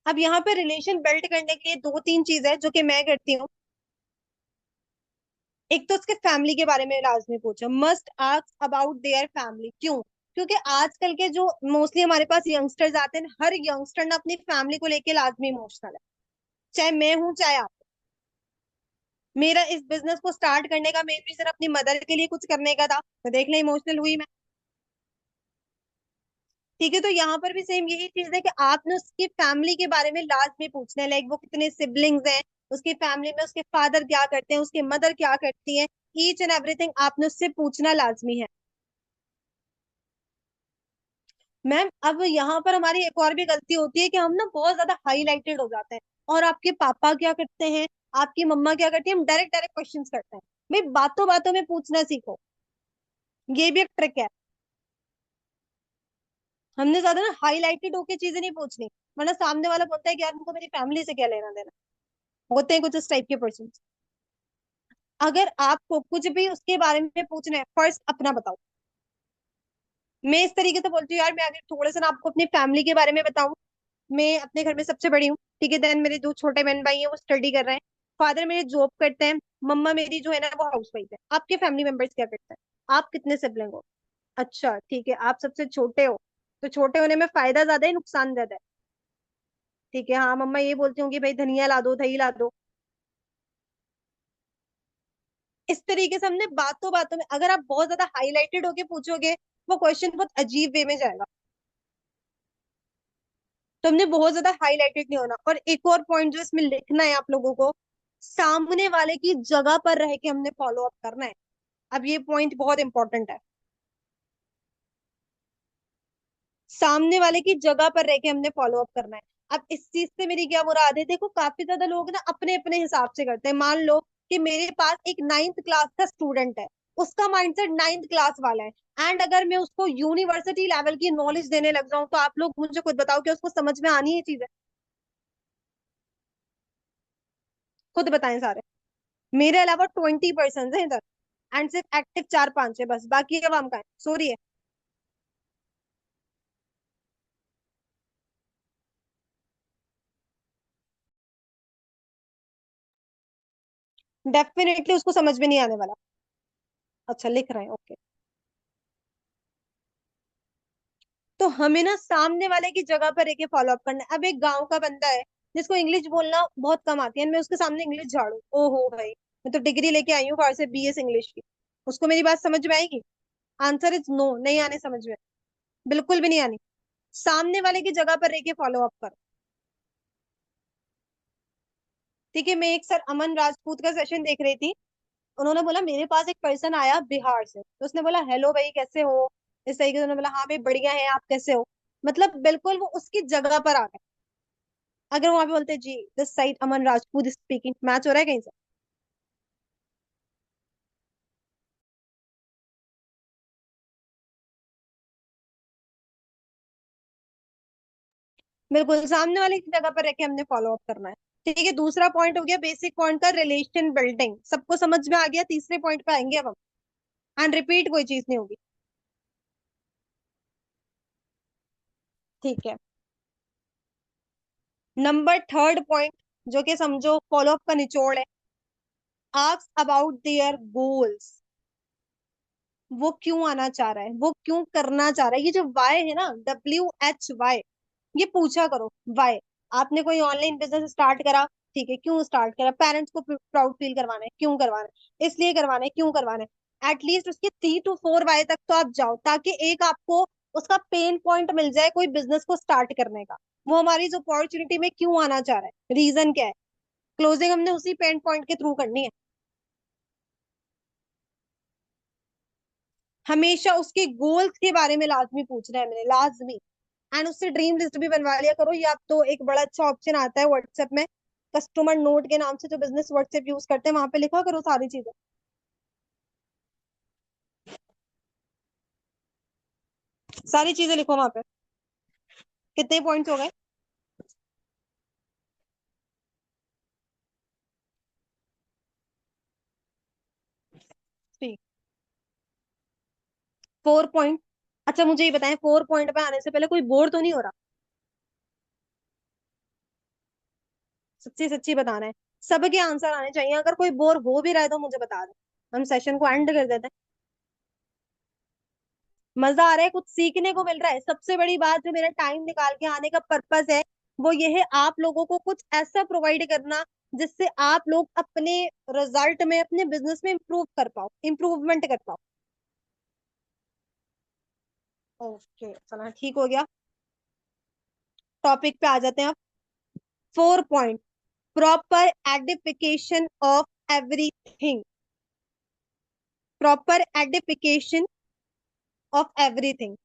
अब यहाँ पे रिलेशन बिल्ड करने के लिए दो तीन चीजें जो कि मैं करती हूँ। एक तो उसके फैमिली के बारे में लाजमी पूछो, must ask about their family. क्यों? क्योंकि आजकल के जो मोस्टली हमारे पास यंगस्टर्स आते हैं, हर यंगस्टर ना अपनी फैमिली को लेके लाजमी इमोशनल है। चाहे मैं हूं चाहे आप। मेरा इस बिजनेस को स्टार्ट करने का मेन रीजन अपनी मदर के लिए कुछ करने का था, तो देख ले इमोशनल हुई मैं। ठीक है, तो यहाँ पर भी सेम यही चीज है कि आपने उसकी फैमिली के बारे में लाजमी पूछना है, लाइक वो कितने सिबलिंग्स हैं, उसकी फैमिली में उसके फादर क्या करते हैं, उसकी मदर क्या करती है, ईच एंड एवरीथिंग आपने उससे पूछना लाजमी है। मैम अब यहाँ पर हमारी एक और भी गलती होती है कि हम ना बहुत ज्यादा हाईलाइटेड हो जाते हैं, और आपके पापा क्या करते हैं, आपकी मम्मा क्या करती है, हम डायरेक्ट डायरेक्ट क्वेश्चंस करते हैं। भाई बातों बातों में पूछना सीखो, ये भी एक ट्रिक है। हमने ज्यादा ना हाईलाइटेड होके चीजें नहीं पूछनी, वरना सामने वाला बोलता है कि यार उनको मेरी फैमिली से क्या लेना देना। होते हैं कुछ इस टाइप के पर्सन। अगर आपको कुछ भी उसके बारे में पूछना है, फर्स्ट अपना बताओ। मैं इस तरीके से बोलती हूँ यार, मैं अगर थोड़ा सा ना आपको अपनी फैमिली के बारे में बताऊं। मैं अपने घर में सबसे बड़ी हूँ, ठीक है, देन मेरे दो छोटे बहन भाई हैं, वो स्टडी कर रहे हैं। फादर मेरे जॉब करते हैं। मम्मा मेरी जो है ना वो हाउस वाइफ है। आपके फैमिली मेंबर्स क्या करते हैं? आप कितने सिबलिंग हो? अच्छा ठीक है, आप सबसे छोटे हो, तो छोटे होने में फायदा ज्यादा है नुकसान ज्यादा है? ठीक है, हाँ मम्मा ये बोलती हूँ कि भाई धनिया ला दो, दही ला दो। इस तरीके से हमने बातों बातों में, अगर आप बहुत ज्यादा हाईलाइटेड होके पूछोगे, वो क्वेश्चन बहुत अजीब वे में जाएगा। तो हमने बहुत ज्यादा हाईलाइटेड नहीं होना। और एक और पॉइंट जो इसमें लिखना है आप लोगों को, सामने वाले की जगह पर रह के हमने फॉलो अप करना है। अब ये पॉइंट बहुत इंपॉर्टेंट है। सामने वाले की जगह पर रह के हमने फॉलो अप करना है। अब इस चीज से मेरी क्या मुराद है, देखो काफी ज्यादा लोग ना अपने अपने हिसाब से करते हैं। मान लो कि मेरे पास एक नाइन्थ क्लास का स्टूडेंट है, उसका माइंडसेट नाइन्थ क्लास वाला है, एंड अगर मैं उसको यूनिवर्सिटी लेवल की नॉलेज देने लग जाऊं, तो आप लोग मुझे खुद बताओ कि उसको समझ में आनी है चीजें? खुद बताएं सारे। मेरे अलावा 20% है इधर, एंड सिर्फ एक्टिव चार पांच है बस, बाकी अवाम का है, सॉरी है। डेफिनेटली उसको समझ में नहीं आने वाला। अच्छा लिख रहे हैं, ओके। तो हमें ना सामने वाले की जगह पर एक फॉलो अप करना है। अब एक गांव का बंदा है जिसको इंग्लिश बोलना बहुत कम आती है, मैं उसके सामने इंग्लिश झाड़ू, ओहो भाई, मैं तो डिग्री लेके आई हूँ बाहर से, बीएस इंग्लिश की, उसको मेरी बात समझ में आएगी? आंसर इज नो, नहीं आने समझ में, बिल्कुल भी नहीं आनी। सामने वाले की जगह पर रह के फॉलो अप करो। ठीक है, मैं एक सर अमन राजपूत का सेशन देख रही थी। उन्होंने बोला मेरे पास एक पर्सन आया बिहार से, तो उसने बोला हेलो भाई कैसे हो, इस तरीके से उन्होंने बोला हाँ भाई बढ़िया है, आप कैसे हो। मतलब बिल्कुल वो उसकी जगह पर आ गए। अगर वहां पे बोलते जी this side Aman Rajput speaking, match हो रहा है कहीं से? बिल्कुल सामने वाले की जगह पर रह के हमने फॉलो अप करना है। ठीक है, दूसरा पॉइंट हो गया बेसिक पॉइंट का, रिलेशन बिल्डिंग, सबको समझ में आ गया। तीसरे पॉइंट पे आएंगे अब हम, एंड रिपीट कोई चीज नहीं होगी। ठीक है, नंबर थर्ड पॉइंट, जो कि समझो फॉलो अप का निचोड़ है, आस्क अबाउट देयर गोल्स। वो क्यों आना चाह रहा है, वो क्यों करना चाह रहा है, ये जो वाई है ना, WHY, ये पूछा करो। वाई, आपने कोई ऑनलाइन बिजनेस स्टार्ट करा, ठीक है, क्यों स्टार्ट करा? पेरेंट्स को प्राउड फील करवाना है, क्यों करवाना है, इसलिए करवाना है, क्यों करवाना है? एटलीस्ट उसके 3 to 4 वाई तक तो आप जाओ, ताकि एक आपको उसका पेन पॉइंट मिल जाए कोई बिजनेस को स्टार्ट करने का। वो हमारी इस अपॉर्चुनिटी में क्यों आना चाह रहा है, रीजन क्या है। क्लोजिंग हमने उसी पेन पॉइंट के थ्रू करनी है। हमेशा उसके गोल्स के बारे में लाजमी पूछना है मैंने, लाजमी। एंड उससे ड्रीम लिस्ट भी बनवा लिया करो, या तो एक बड़ा अच्छा ऑप्शन आता है व्हाट्सएप में, कस्टमर नोट के नाम से, जो बिजनेस व्हाट्सएप यूज करते हैं, वहां पे लिखा करो सारी चीजें। सारी चीजें लिखो वहां पे। कितने पॉइंट्स हो गए? ठीक, 4 पॉइंट। अच्छा मुझे ये बताएं, 4 पॉइंट पे आने से पहले कोई बोर तो नहीं हो रहा? सच्ची सच्ची बताना है, सबके आंसर आने चाहिए। अगर कोई बोर हो भी रहा है तो मुझे बता दो, हम सेशन को एंड कर देते हैं। मजा आ रहा है, कुछ सीखने को मिल रहा है। सबसे बड़ी बात, जो मेरा टाइम निकाल के आने का पर्पस है, वो ये है, आप लोगों को कुछ ऐसा प्रोवाइड करना जिससे आप लोग अपने रिजल्ट में, अपने बिजनेस में इम्प्रूव कर पाओ, इम्प्रूवमेंट कर पाओ। ओके चलो ठीक हो गया, टॉपिक पे आ जाते हैं अब। 4 point, proper edification of everything. Proper edification of everything.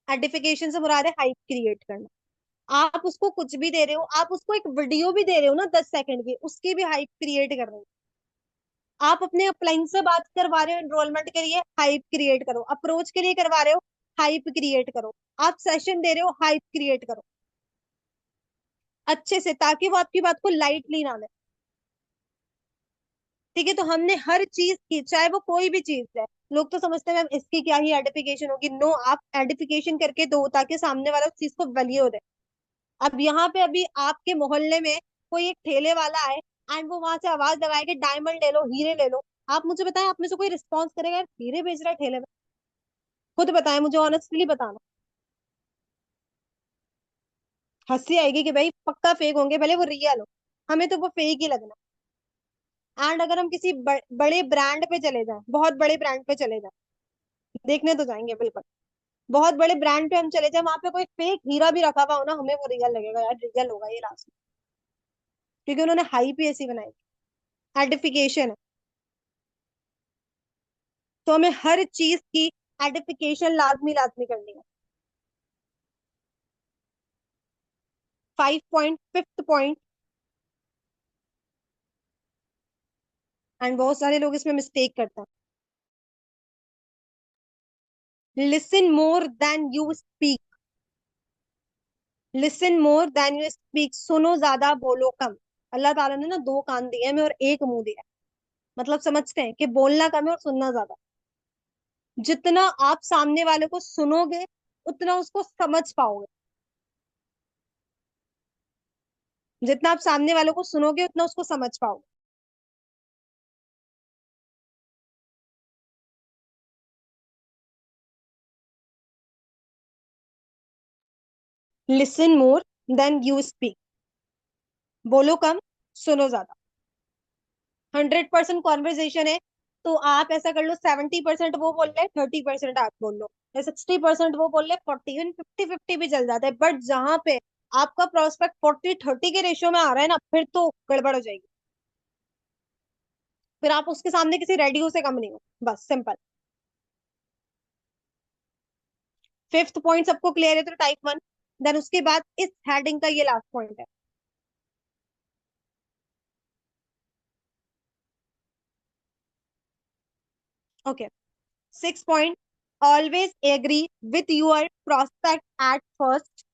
Edification से मुराद है हाइप क्रिएट करना। आप उसको कुछ भी दे रहे हो, आप उसको एक वीडियो भी दे रहे हो ना 10 सेकंड की, उसकी भी हाइप क्रिएट कर रहे हो। आप अपने अपलाइन से बात करवा रहे हो, एनरोलमेंट के लिए हाइप क्रिएट करो, अप्रोच के लिए करवा रहे हो, हाइप क्रिएट करो, आप सेशन दे रहे हो, हाइप क्रिएट करो अच्छे से, ताकि वो आपकी बात को लाइटली ना ले। ठीक है, तो हमने हर चीज की, चाहे वो कोई भी चीज है, लोग तो समझते हैं मैम इसकी क्या ही एडिफिकेशन होगी, नो, आप एडिफिकेशन करके दो ताकि सामने वाला उस चीज को वैल्यू दे। अब यहाँ पे अभी आपके मोहल्ले में कोई एक ठेले वाला है, एंड वो वहां से आवाज लगाए कि डायमंड ले लो, हीरे ले लो, आप मुझे बताएं, आप में से कोई रिस्पॉन्स करेगा यार हीरे बेच रहा है ठेले में? खुद बताएं मुझे, ऑनेस्टली बताना। हंसी आएगी कि भाई पक्का फेक होंगे, भले वो रियल हो, हमें तो वो फेक ही लगना। एंड अगर हम किसी बड़े ब्रांड पे चले जाएं, बहुत बड़े ब्रांड पे चले जाएं, देखने तो जाएंगे बिल्कुल, बहुत बड़े ब्रांड पे हम चले जाए, वहां पे कोई फेक हीरा भी रखा हुआ हो ना, हमें वो रियल लगेगा, यार रियल होगा ये लास्ट में, क्योंकि उन्होंने हाइप ही ऐसी बनाई, एडिफिकेशन है। तो हमें हर चीज की एडिफिकेशन लाजमी लाजमी करनी है। 5 पॉइंट, फिफ्थ पॉइंट, एंड बहुत सारे लोग इसमें मिस्टेक करते हैं, listen more than you speak. Listen more than you speak, सुनो ज्यादा बोलो कम। अल्लाह ताला ने ना 2 कान दिए हमें और एक मुंह दिया है। मतलब समझते हैं कि बोलना कम है और सुनना ज्यादा। जितना आप सामने वाले को सुनोगे, उतना उसको समझ पाओगे। जितना आप सामने वाले को सुनोगे, उतना उसको समझ पाओगे। Listen more than you speak. बोलो कम, सुनो ज्यादा। 100% कॉन्वर्जेशन है, तो आप ऐसा कर लो, 70% वो बोल रहे, 30% आप बोल लो, या 60% वो बोल रहे, 40, इवन 50-50 भी चल जाता है। बट जहां पे आपका प्रोस्पेक्ट 40-30 के रेशियो में आ रहा है ना, फिर तो गड़बड़ हो जाएगी। फिर आप उसके सामने किसी रेडियो से कम नहीं हो, बस सिंपल। फिफ्थ पॉइंट सबको क्लियर है तो टाइप 1। देन उसके बाद इस हेडिंग का ये लास्ट पॉइंट है। Okay, 6 point, always agree with your prospect at first.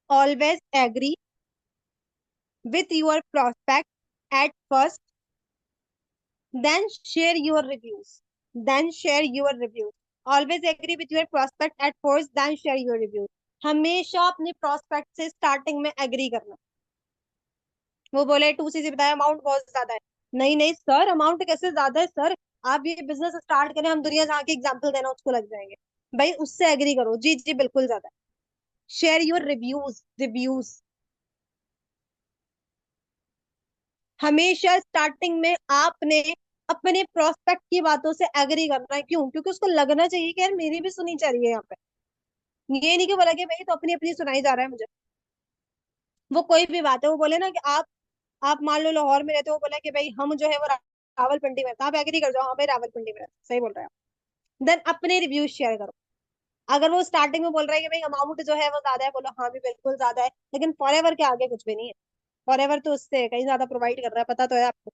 Always agree with your prospect at first, then share your reviews. Then share your reviews. Always agree with your prospect at first, then share your reviews. हमेशा अपने prospect से starting में agree करना। वो बोले 2C से बताया amount बहुत ज्यादा है, नहीं नहीं सर, अमाउंट कैसे ज्यादा है सर, आप ये बिजनेस स्टार्ट करें, हम दुनिया जहाँ के एग्जाम्पल देना उसको लग जाएंगे। भाई उससे एग्री करो, जी जी बिल्कुल ज्यादा है। Share your reviews, reviews. हमेशा स्टार्टिंग में आपने अपने प्रोस्पेक्ट की बातों से एग्री करना है। क्यों? क्योंकि उसको लगना चाहिए कि यार मेरी भी सुनी चाहिए यहाँ पे। ये नहीं कि बोला कि भाई तो अपनी अपनी सुनाई जा रहा है मुझे। वो कोई भी बात है, वो बोले ना कि आप मान लो लाहौर में रहते हो, वो बोला कि भाई हम जो है वो रावलपिंडी में, तो आप एग्री कर जाओ, हाँ भाई रावलपिंडी में रहते, सही बोल रहे हैं आप। देन अपने रिव्यूज शेयर करो। अगर वो स्टार्टिंग में बोल रहा है कि भाई अमाउंट जो है वो ज्यादा है, बोलो हाँ भी बिल्कुल ज्यादा है, लेकिन फॉर एवर के आगे कुछ भी नहीं है। फॉर एवर तो उससे कहीं ज्यादा प्रोवाइड कर रहा है, पता तो है आपको।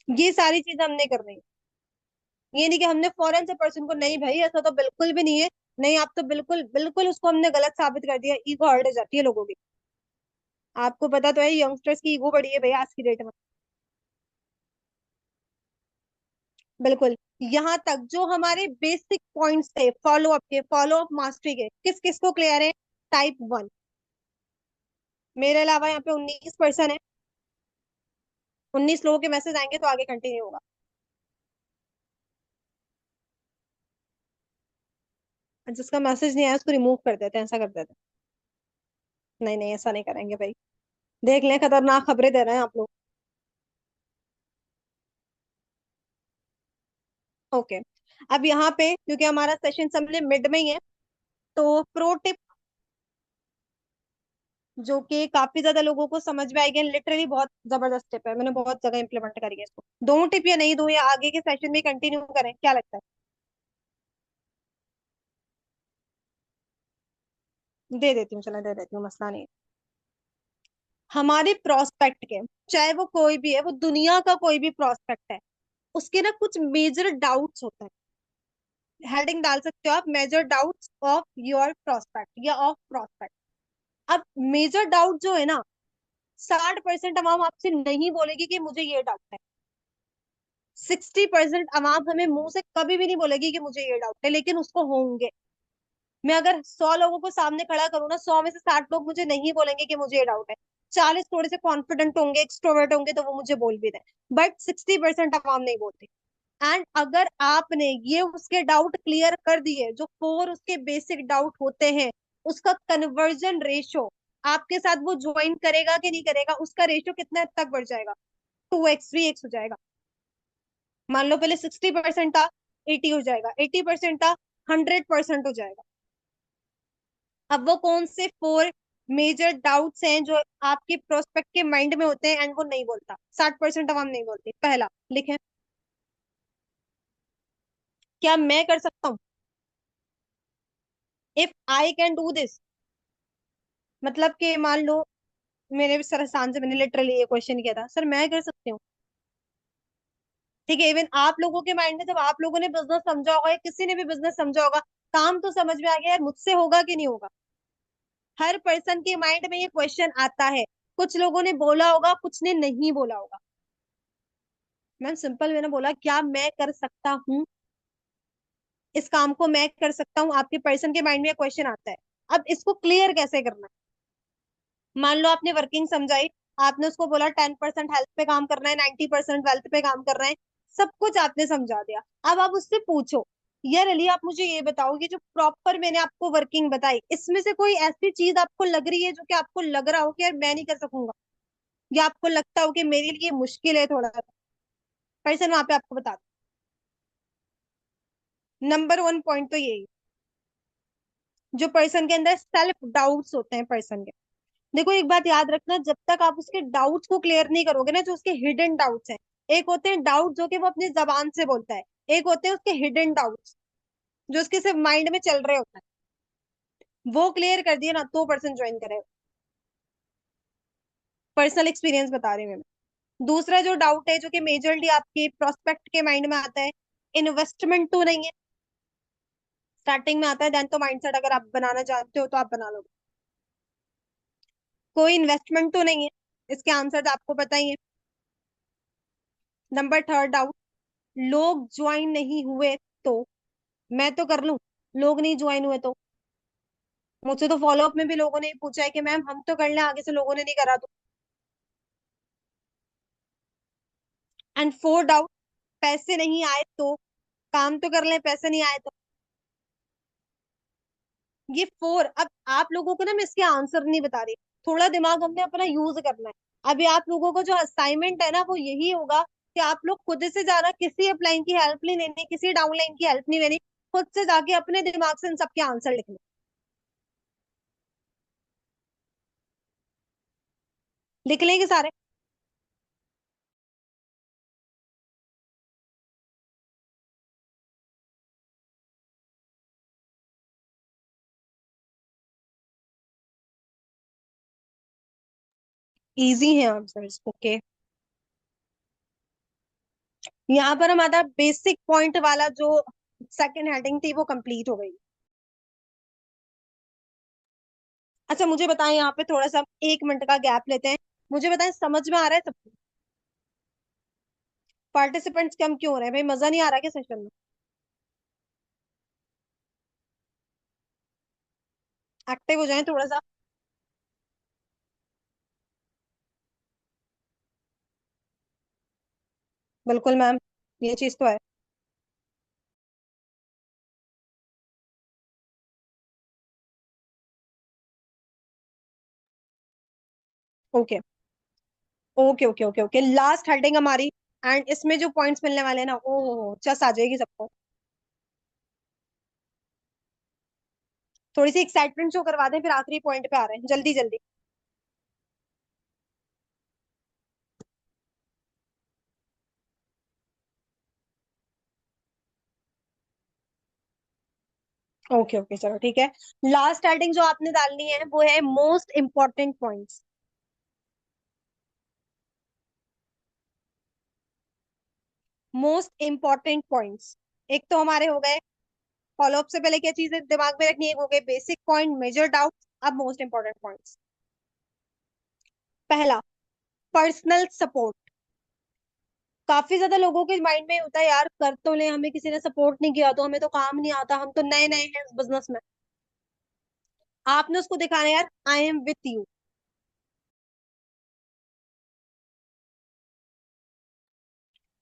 ये सारी चीजें हमने करनी है। ये नहीं कि हमने फॉरेन से पर्सन को, नहीं भाई ऐसा तो बिल्कुल भी नहीं है, नहीं आप तो बिल्कुल बिल्कुल उसको हमने गलत साबित कर दिया, ईगो हर्ट हो जाती है लोगों की। आपको पता तो है यंगस्टर्स की ईगो बढ़ी है भैया आज की डेट में। बिल्कुल। यहाँ तक जो हमारे बेसिक पॉइंट्स थे फॉलो अप के, फॉलो अप मास्टरी के, किस किस को क्लियर है? टाइप 1। मेरे अलावा यहाँ पे 19 पर्सन है, 19 लोगों के मैसेज आएंगे तो आगे कंटिन्यू होगा। जिसका मैसेज नहीं आया उसको रिमूव कर देते हैं, ऐसा कर देते हैं। नहीं नहीं ऐसा नहीं करेंगे भाई, देख लें खतरनाक खबरें दे रहे हैं आप लोग। ओके, अब यहाँ पे क्योंकि हमारा सेशन सबने मिड में ही है, तो प्रो टिप जो कि काफी ज्यादा लोगों को समझ में आएगी, लिटरली बहुत जबरदस्त टिप है, मैंने बहुत जगह इंप्लीमेंट करी है इसको। दो टिप या नहीं दो, या आगे के सेशन में कंटिन्यू करें, क्या लगता है? दे देती हूँ, चलो दे देती हूँ, मसला नहीं है। हमारे प्रोस्पेक्ट के, चाहे वो कोई भी है, वो दुनिया का कोई भी प्रोस्पेक्ट है, उसके ना कुछ मेजर डाउट्स होते हैं। हेडिंग डाल सकते हो आप, major doubts of your prospect या ऑफ प्रोस्पेक्ट। अब मेजर डाउट जो है ना, 60% अवाम आपसे नहीं बोलेगी कि मुझे ये डाउट है। 60% अवाम हमें मुंह से कभी भी नहीं बोलेगी कि मुझे ये डाउट है, लेकिन उसको होंगे। मैं अगर 100 लोगों को सामने खड़ा करूँ ना, 100 में से 60 लोग मुझे नहीं बोलेंगे कि मुझे ये डाउट है। 40 थोड़े से कॉन्फिडेंट होंगे, एक्सट्रोवर्ट होंगे, तो वो मुझे बोल भी दें। बट 60% अवाम नहीं बोलती। एंड अगर आपने ये उसके डाउट क्लियर कर दिए, जो 4 उसके बेसिक डाउट होते हैं, उसका कन्वर्जन रेशो, आपके साथ वो ज्वाइन करेगा कि नहीं करेगा, उसका रेशो कितने तक बढ़ जाएगा? 2x 3x हो जाएगा। मान लो पहले 60% था, 80 हो जाएगा, 80% था, 100% हो जाएगा। अब वो कौन से 4 मेजर डाउट्स हैं जो आपके प्रोस्पेक्ट के माइंड में होते हैं एंड वो नहीं बोलता? 60% अवाम नहीं बोलती। पहला लिखें, क्या मैं कर सकता हूँ? If I can do this, मतलब कि मान लो मेरे भी सर से मैंने लिटरली ये क्वेश्चन किया था, सर मैं कर सकती हूँ। ठीक है, इवन आप लोगों के माइंड में जब आप लोगों ने बिजनेस समझा होगा या किसी ने भी बिजनेस समझा होगा, काम तो समझ में आ गया यार, मुझसे होगा कि नहीं होगा। हर पर्सन के माइंड में ये क्वेश्चन आता है। कुछ लोगों ने बोला होगा, कुछ ने नहीं बोला होगा। मैम सिंपल, मैंने बोला क्या मैं कर सकता हूँ, इस काम को मैं कर सकता हूँ, आपके पर्सन के माइंड में क्वेश्चन आता है। अब इसको क्लियर कैसे करना है? मान लो आपने वर्किंग समझाई, आपने उसको बोला 10% हेल्थ पे काम करना है, 90% वेल्थ पे काम करना है, सब कुछ आपने समझा दिया। अब आप उससे पूछो यार अली, आप मुझे ये बताओ, ये जो प्रॉपर मैंने आपको वर्किंग बताई, इसमें से कोई ऐसी चीज आपको लग रही है जो कि आपको लग रहा हो कि यार मैं नहीं कर सकूंगा, या आपको लगता हो कि मेरे लिए मुश्किल है थोड़ा सा? पर्सन वहां पे आपको बता दो, नंबर वन पॉइंट तो यही, जो पर्सन के अंदर सेल्फ डाउट्स होते हैं पर्सन के। देखो एक बात याद रखना, जब तक आप उसके डाउट्स को क्लियर नहीं करोगे ना, जो उसके हिडन डाउट्स हैं, एक होते हैं डाउट जो कि वो अपनी जबान से बोलता है, एक होते हैं उसके हिडन डाउट्स जो उसके सिर्फ माइंड में चल रहे होते हैं, वो क्लियर कर दिए ना तो पर्सन ज्वाइन करे। पर्सनल एक्सपीरियंस बता रही हूँ मैं। दूसरा जो डाउट है जो कि मेजरली आपके प्रोस्पेक्ट के माइंड में आता है, इन्वेस्टमेंट तो नहीं है। स्टार्टिंग में आता है, देन तो माइंडसेट अगर आप बनाना चाहते हो तो आप बना लोगे। कोई इन्वेस्टमेंट तो नहीं है, इसके आंसर आपको पता ही है। नंबर थर्ड डाउट, लोग ज्वाइन नहीं हुए तो मैं तो कर लूं, लोग नहीं ज्वाइन हुए तो? मुझसे तो फॉलोअप में भी लोगों ने पूछा है कि मैम हम तो कर लें, आगे से लोगों ने नहीं करा तो। एंड फोर डाउट, पैसे नहीं आए तो, काम तो कर लें पैसे नहीं आए तो। ये फोर, अब आप लोगों को ना मैं इसके आंसर नहीं बता रही, थोड़ा दिमाग हमने अपना यूज करना है। अभी आप लोगों को जो असाइनमेंट है ना वो यही होगा कि आप लोग खुद से जाना, किसी अपलाइन की हेल्प नहीं लेनी, किसी डाउनलाइन की हेल्प नहीं लेनी, खुद से जाके अपने दिमाग से इन सबके आंसर लिखने। लिख लेंगे सारे? इजी है आंसर्स, ओके। यहाँ पर हमारा बेसिक पॉइंट वाला जो सेकंड हेडिंग थी वो कंप्लीट हो गई। अच्छा मुझे बताएं, यहाँ पे थोड़ा सा 1 मिनट का गैप लेते हैं। मुझे बताएं, समझ में आ रहा है सबको? पार्टिसिपेंट्स कम क्यों हो रहे हैं भाई? मजा नहीं आ रहा क्या सेशन में? एक्टिव हो जाएं थोड़ा सा। बिल्कुल मैम, ये चीज तो है। Okay okay okay okay okay, last heading हमारी। एंड इसमें जो पॉइंट्स मिलने वाले हैं ना, ओ हो चस आ जाएगी सबको। थोड़ी सी एक्साइटमेंट शो करवा दें, फिर आखिरी पॉइंट पे आ रहे हैं, जल्दी जल्दी। ओके ओके चलो ठीक है। लास्ट हेडिंग जो आपने डालनी है वो है most important points. Most important points, एक तो हमारे हो गए फॉलोअप से पहले क्या चीजें दिमाग में रखनी है, एक हो गए बेसिक पॉइंट, मेजर डाउट। अब मोस्ट इंपॉर्टेंट पॉइंट्स। पहला, पर्सनल सपोर्ट। काफी ज्यादा लोगों के माइंड में होता है यार, कर तो ले, हमें किसी ने सपोर्ट नहीं किया तो हमें तो काम नहीं आता, हम तो नए नए हैं इस बिजनेस में। आपने उसको दिखाना है यार, आई एम विथ यू,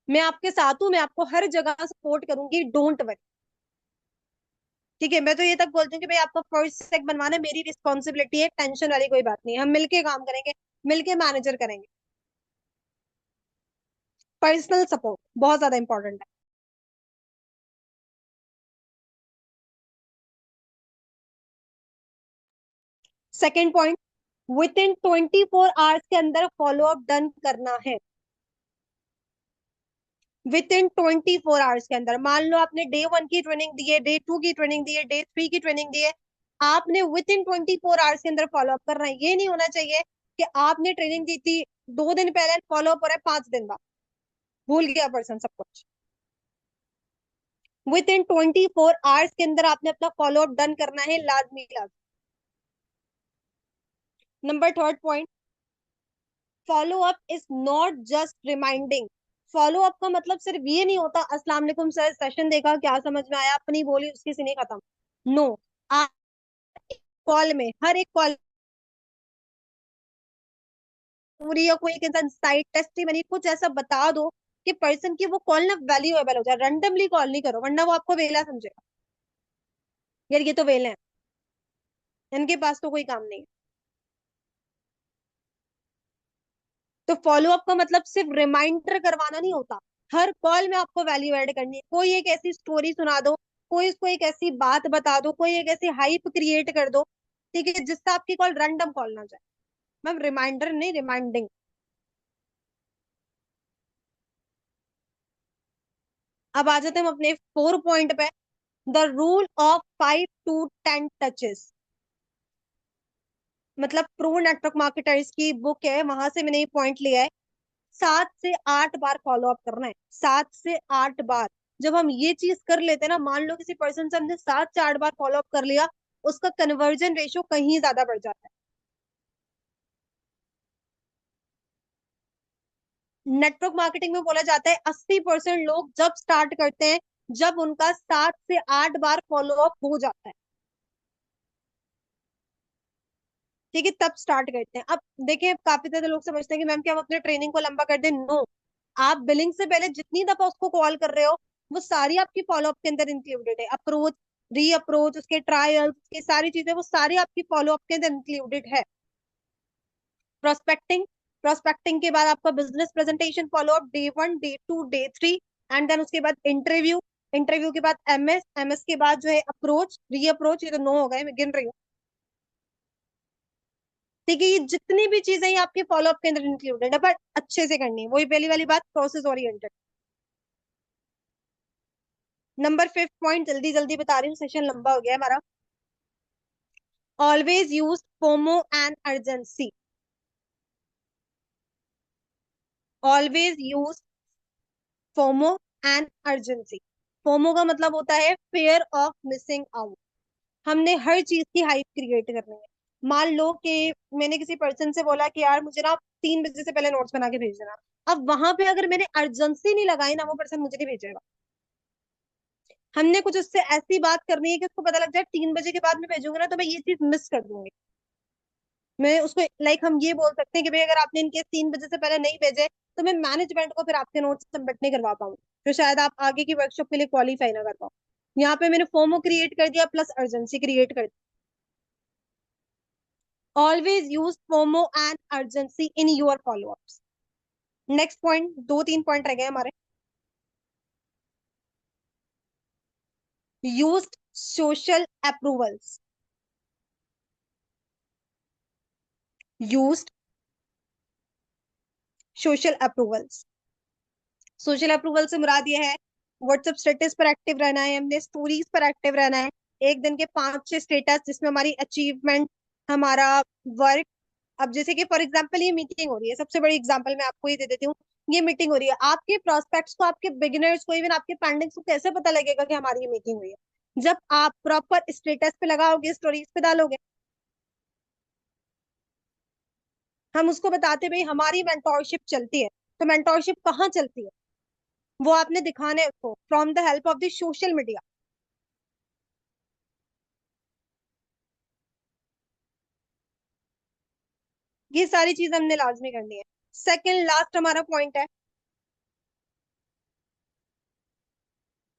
मैं आपके साथ हूँ, मैं आपको हर जगह सपोर्ट करूंगी, डोंट वरी। ठीक है, मैं तो ये तक बोलती हूँ कि भाई आपका फर्स्ट सेक बनवाना मेरी रिस्पॉन्सिबिलिटी है, टेंशन वाली कोई बात नहीं है, हम मिलके काम करेंगे, मिलके मैनेजर करेंगे। पर्सनल सपोर्ट बहुत ज्यादा इंपॉर्टेंट है। Second point, with in 24 hours के अंदर फॉलो अप डन करना है। विद इन 24 आवर्स के अंदर, मान लो आपने डे 1 की ट्रेनिंग दी है, डे 2 की ट्रेनिंग दी है, डे 3 की ट्रेनिंग दी है, आपने विद इन 24 आवर्स के अंदर फॉलो अप करना है। ये नहीं होना चाहिए कि आपने ट्रेनिंग दी थी 2 दिन पहले, फॉलो अप हो रहा है 5 दिन बाद, भूल गया पर्सन सब कुछ। विद इन 24 आवर्स के अंदर आपने अपना फॉलो अप डन करना है, लाजमी लाजमी। Number third point, follow up is not just reminding. Follow up का मतलब सिर्फ ये नहीं होता अस्सलाम वालेकुम सर, सेशन देखा, क्या समझ में आया, अपनी बोली उसकी से नहीं खत्म। नो, आप कॉल में, हर एक कॉल, पूरी या कोई एक इंसान साइड टेस्ट बनी कुछ ऐसा बता दो कि पर्सन की वो कॉल ना वैल्यूएबल हो जाए। रैंडमली कॉल नहीं करो, वरना वो आपको वेला समझेगा, यार ये तो वेले हैं, इनके पास तो कोई काम नहीं है। तो फॉलो अप का मतलब सिर्फ रिमाइंडर करवाना नहीं होता, हर कॉल में आपको वैल्यू ऐड करनी है। कोई एक ऐसी स्टोरी सुना दो, कोई उसको एक ऐसी बात बता दो, कोई एक ऐसी हाइप क्रिएट कर दो, ठीक है, जिससे आपकी कॉल रैंडम कॉल ना जाए। मैम रिमाइंडर नहीं, रिमाइंडिंग। अब आ जाते हैं हम अपने 4 पॉइंट पे। The rule of 5 to 10 touches. मतलब प्रो नेटवर्क मार्केटर्स की बुक है, वहां से मैंने ये पॉइंट लिया है। 7 से 8 बार फॉलो अप करना है, 7 से 8 बार। जब हम ये चीज कर लेते हैं ना, मान लो किसी पर्सन से हमने 7 से 8 बार फॉलो अप कर लिया, उसका कन्वर्जन रेशियो कहीं ज्यादा बढ़ जाता है। नेटवर्क मार्केटिंग में बोला जाता है 80% लोग जब स्टार्ट करते हैं, जब उनका 7 से 8 बार फॉलो अप हो जाता है, ठीक है, तब स्टार्ट करते हैं। अब देखिए, काफी ज्यादा लोग समझते हैं कि मैम क्या हम अपने ट्रेनिंग को लंबा कर दें। नो, आप बिलिंग से पहले जितनी दफा उसको कॉल कर रहे हो, वो सारी आपकी फॉलोअप के अंदर इंक्लूडेड है। अप्रोच, री अप्रोच, उसके ट्रायल्स, ये सारी चीजें वो सारी आपकी फॉलोअप के अंदर इंक्लूडेड है। प्रोस्पेक्टिंग, प्रोस्पेक्टिंग के बाद आपका business presentation follow up, day 1, day 2, day 3, and then उसके बाद इंटरव्यू, इंटरव्यू के बाद एमएस, एमएस के बाद जो है अप्रोच, री अप्रोच, ये तो 9 हो गए, मैं गिन रही हूँ, ठीक है। ये जितनी भी चीजें ये आपके फॉलोअप के अंदर इंक्लूडेड है, बट अच्छे से करनी है, वही पहली वाली बात, प्रोसेस ओरिएंटेड। नंबर 5 पॉइंट जल्दी जल्दी बता रही हूँ, सेशन लंबा हो गया है हमारा। Always use FOMO and urgency. Always use FOMO and urgency. FOMO का मतलब होता है फेयर ऑफ मिसिंग आउट। हमने हर चीज की हाइप क्रिएट करनी है। मान लो कि मैंने किसी पर्सन से बोला कि यार मुझे ना 3 बजे से पहले नोट्स बना के भेज देना। अब वहां पे अगर मैंने अर्जेंसी नहीं लगाई ना, वो पर्सन मुझे नहीं भेजेगा। हमने कुछ उससे ऐसी बात करनी है कि उसको पता लग जाए 3 बजे के बाद मैं भेजूंगा ना, तो मैं ये चीज मिस कर दूंगी। मैं उसको लाइक हम ये बोल सकते हैं कि भाई अगर आपने इनके 3 बजे से पहले नहीं भेजे, तो मैं मैनेजमेंट को फिर आपके नोट्स सबमिट नहीं करवा पाऊंगी, तो शायद आप आगे की वर्कशॉप के लिए क्वालिफाई ना कर पाओ। यहाँ पे मैंने फोमो क्रिएट कर दिया प्लस अर्जेंसी क्रिएट कर दी। Always use FOMO and urgency in your followups. Next point, 2-3 point रह गए हमारे। Use social approvals. Use social approvals. Social approval से मुराद ये है, व्हाट्सएप स्टेटस पर एक्टिव रहना है, हमने स्टोरीज पर एक्टिव रहना है। एक दिन के 5-6 स्टेटस जिसमें हमारी अचीवमेंट, हमारा वर्क। अब जैसे कि फॉर एग्जांपल ये मीटिंग हो रही है, सबसे बड़ी एग्जांपल मैं आपको ये दे देती हूँ। ये मीटिंग हो रही है, आपके प्रोस्पेक्ट्स को, आपके बिगिनर्स को, इवन आपके पेंडिंग्स को कैसे पता लगेगा कि हमारी ये मीटिंग हुई है? जब आप प्रॉपर स्टेटस पे लगाओगे, स्टोरीज पे डालोगे। हम उसको बताते भाई हमारी मेंटोरशिप चलती है। तो मेंटोरशिप कहाँ चलती है, वो आपने दिखाना है उसको, from the help of the social media. ये सारी चीज हमने लाजमी करनी है। सेकंड लास्ट हमारा पॉइंट है,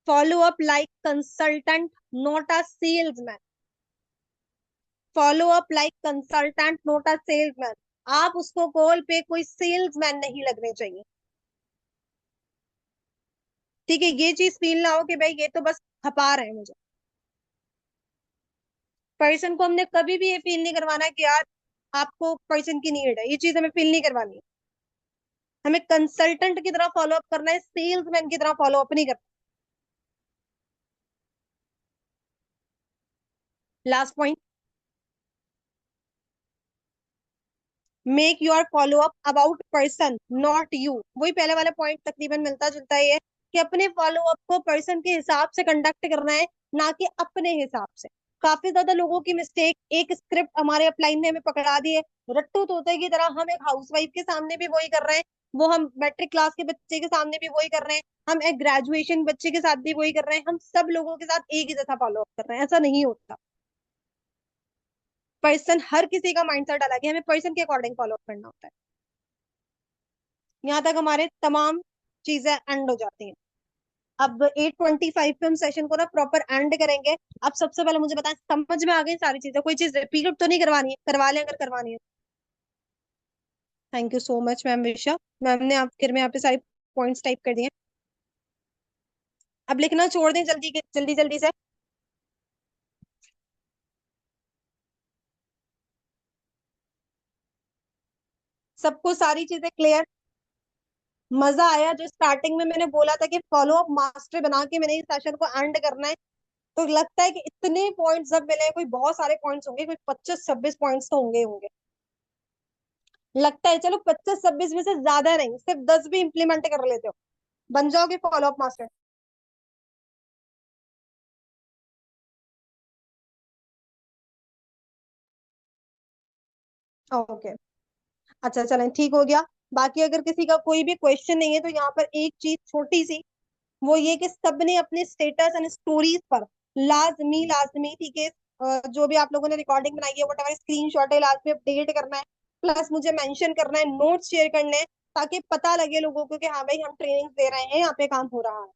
follow up like consultant, not a salesman. Follow up like consultant, not a salesman. आप उसको कॉल पे कोई सेल्समैन नहीं लगने चाहिए, ठीक है। ये चीज फील ना हो कि भाई ये तो बस खपा रहे हैं मुझे। पर्सन को हमने कभी भी ये फील नहीं करवाना कि यार आपको पर्सन की नीड है, ये चीज हमें फील नहीं करवानी है। हमें कंसल्टेंट की तरह फॉलो अप करना है, सेल्समैन की तरह फॉलो अप नहीं करना। Last point, make your follow up about person not you. वही पहले वाला पॉइंट तकरीबन मिलता जुलता ही है, कि अपने फॉलो अप को पर्सन के हिसाब से कंडक्ट करना है, ना कि अपने हिसाब से। काफी ज्यादा लोगों की मिस्टेक, एक स्क्रिप्ट हमारे अपलाइन ने हमें पकड़ा दी है, रट्टू तोते की तरह हम एक हाउसवाइफ के सामने भी वही कर रहे हैं, वो हम मैट्रिक क्लास के बच्चे के सामने भी वही कर रहे हैं, हम एक ग्रेजुएशन बच्चे के साथ भी वही कर रहे हैं, हम सब लोगों के साथ एक ही जैसा फॉलो अप कर रहे हैं। ऐसा नहीं होता। पर्सन, हर किसी का माइंडसेट अलग है, हमें पर्सन के अकॉर्डिंग फॉलो अप करना होता है। यहाँ तक हमारे तमाम चीजें एंड हो जाती हैं। अब 8:25 पे हम सेशन को ना प्रॉपर एंड करेंगे। अब सबसे पहले मुझे बताएं, समझ में आ गई सारी चीजें? कोई चीज रिपीट तो नहीं करवानी है? करवा लें अगर करवानी है। Thank you so much ma'am विशा। मैम ने आखिर में यहाँ पे सारी पॉइंट्स टाइप कर दिए। अब लिखना छोड़ दें जल्दी जल्दी जल्दी से। सबको सारी चीजें क्लियर? मजा आया? जो स्टार्टिंग में मैंने बोला था कि फॉलो अप मास्टर बना के मैंने इस सेशन को एंड करना है, तो लगता है कि इतने पॉइंट्स जब मिले, कोई बहुत सारे पॉइंट्स होंगे, कोई 25-26 पॉइंट्स तो होंगे ही होंगे। लगता है चलो 25-26 में से ज्यादा नहीं, सिर्फ 10 भी इंप्लीमेंट कर लेते हो, बन जाओगे फॉलो अप मास्टर। ओके। अच्छा चलें, ठीक हो गया। बाकी अगर किसी का कोई भी क्वेश्चन नहीं है तो यहाँ पर एक चीज छोटी सी, वो ये कि सबने अपने स्टेटस एंड स्टोरीज पर लाजमी लाजमी, ठीक है, जो भी आप लोगों ने रिकॉर्डिंग बनाई है वट एवर स्क्रीनशॉट है, लाजमी अपडेट करना है। प्लस मुझे मेंशन करना है, नोट्स शेयर करने हैं, ताकि पता लगे लोगों को कि हाँ भाई हम ट्रेनिंग दे रहे हैं, यहाँ पे काम हो रहा है।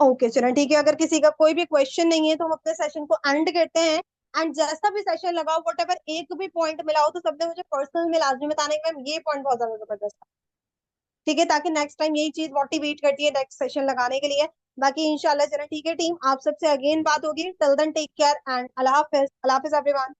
ओके चलो ठीक है। अगर किसी का कोई भी क्वेश्चन नहीं है तो हम अपने सेशन को एंड करते हैं। एंड जैसा भी सेशन लगाओ, वट एवर एक भी पॉइंट मिला हो तो सबने मुझे पर्सनल में लाजमी बताने का, मैम ये पॉइंट बहुत ज्यादा जबरदस्त था। ठीक है, ताकि नेक्स्ट टाइम यही चीज मोटिवेट करती है नेक्स्ट सेशन लगाने के लिए। बाकी इंशाल्लाह चलो ठीक है टीम, आप सबसे अगेन बात होगी। Till then take care and अल्लाह हाफिज। अल्लाह हाफिज एवरीवन।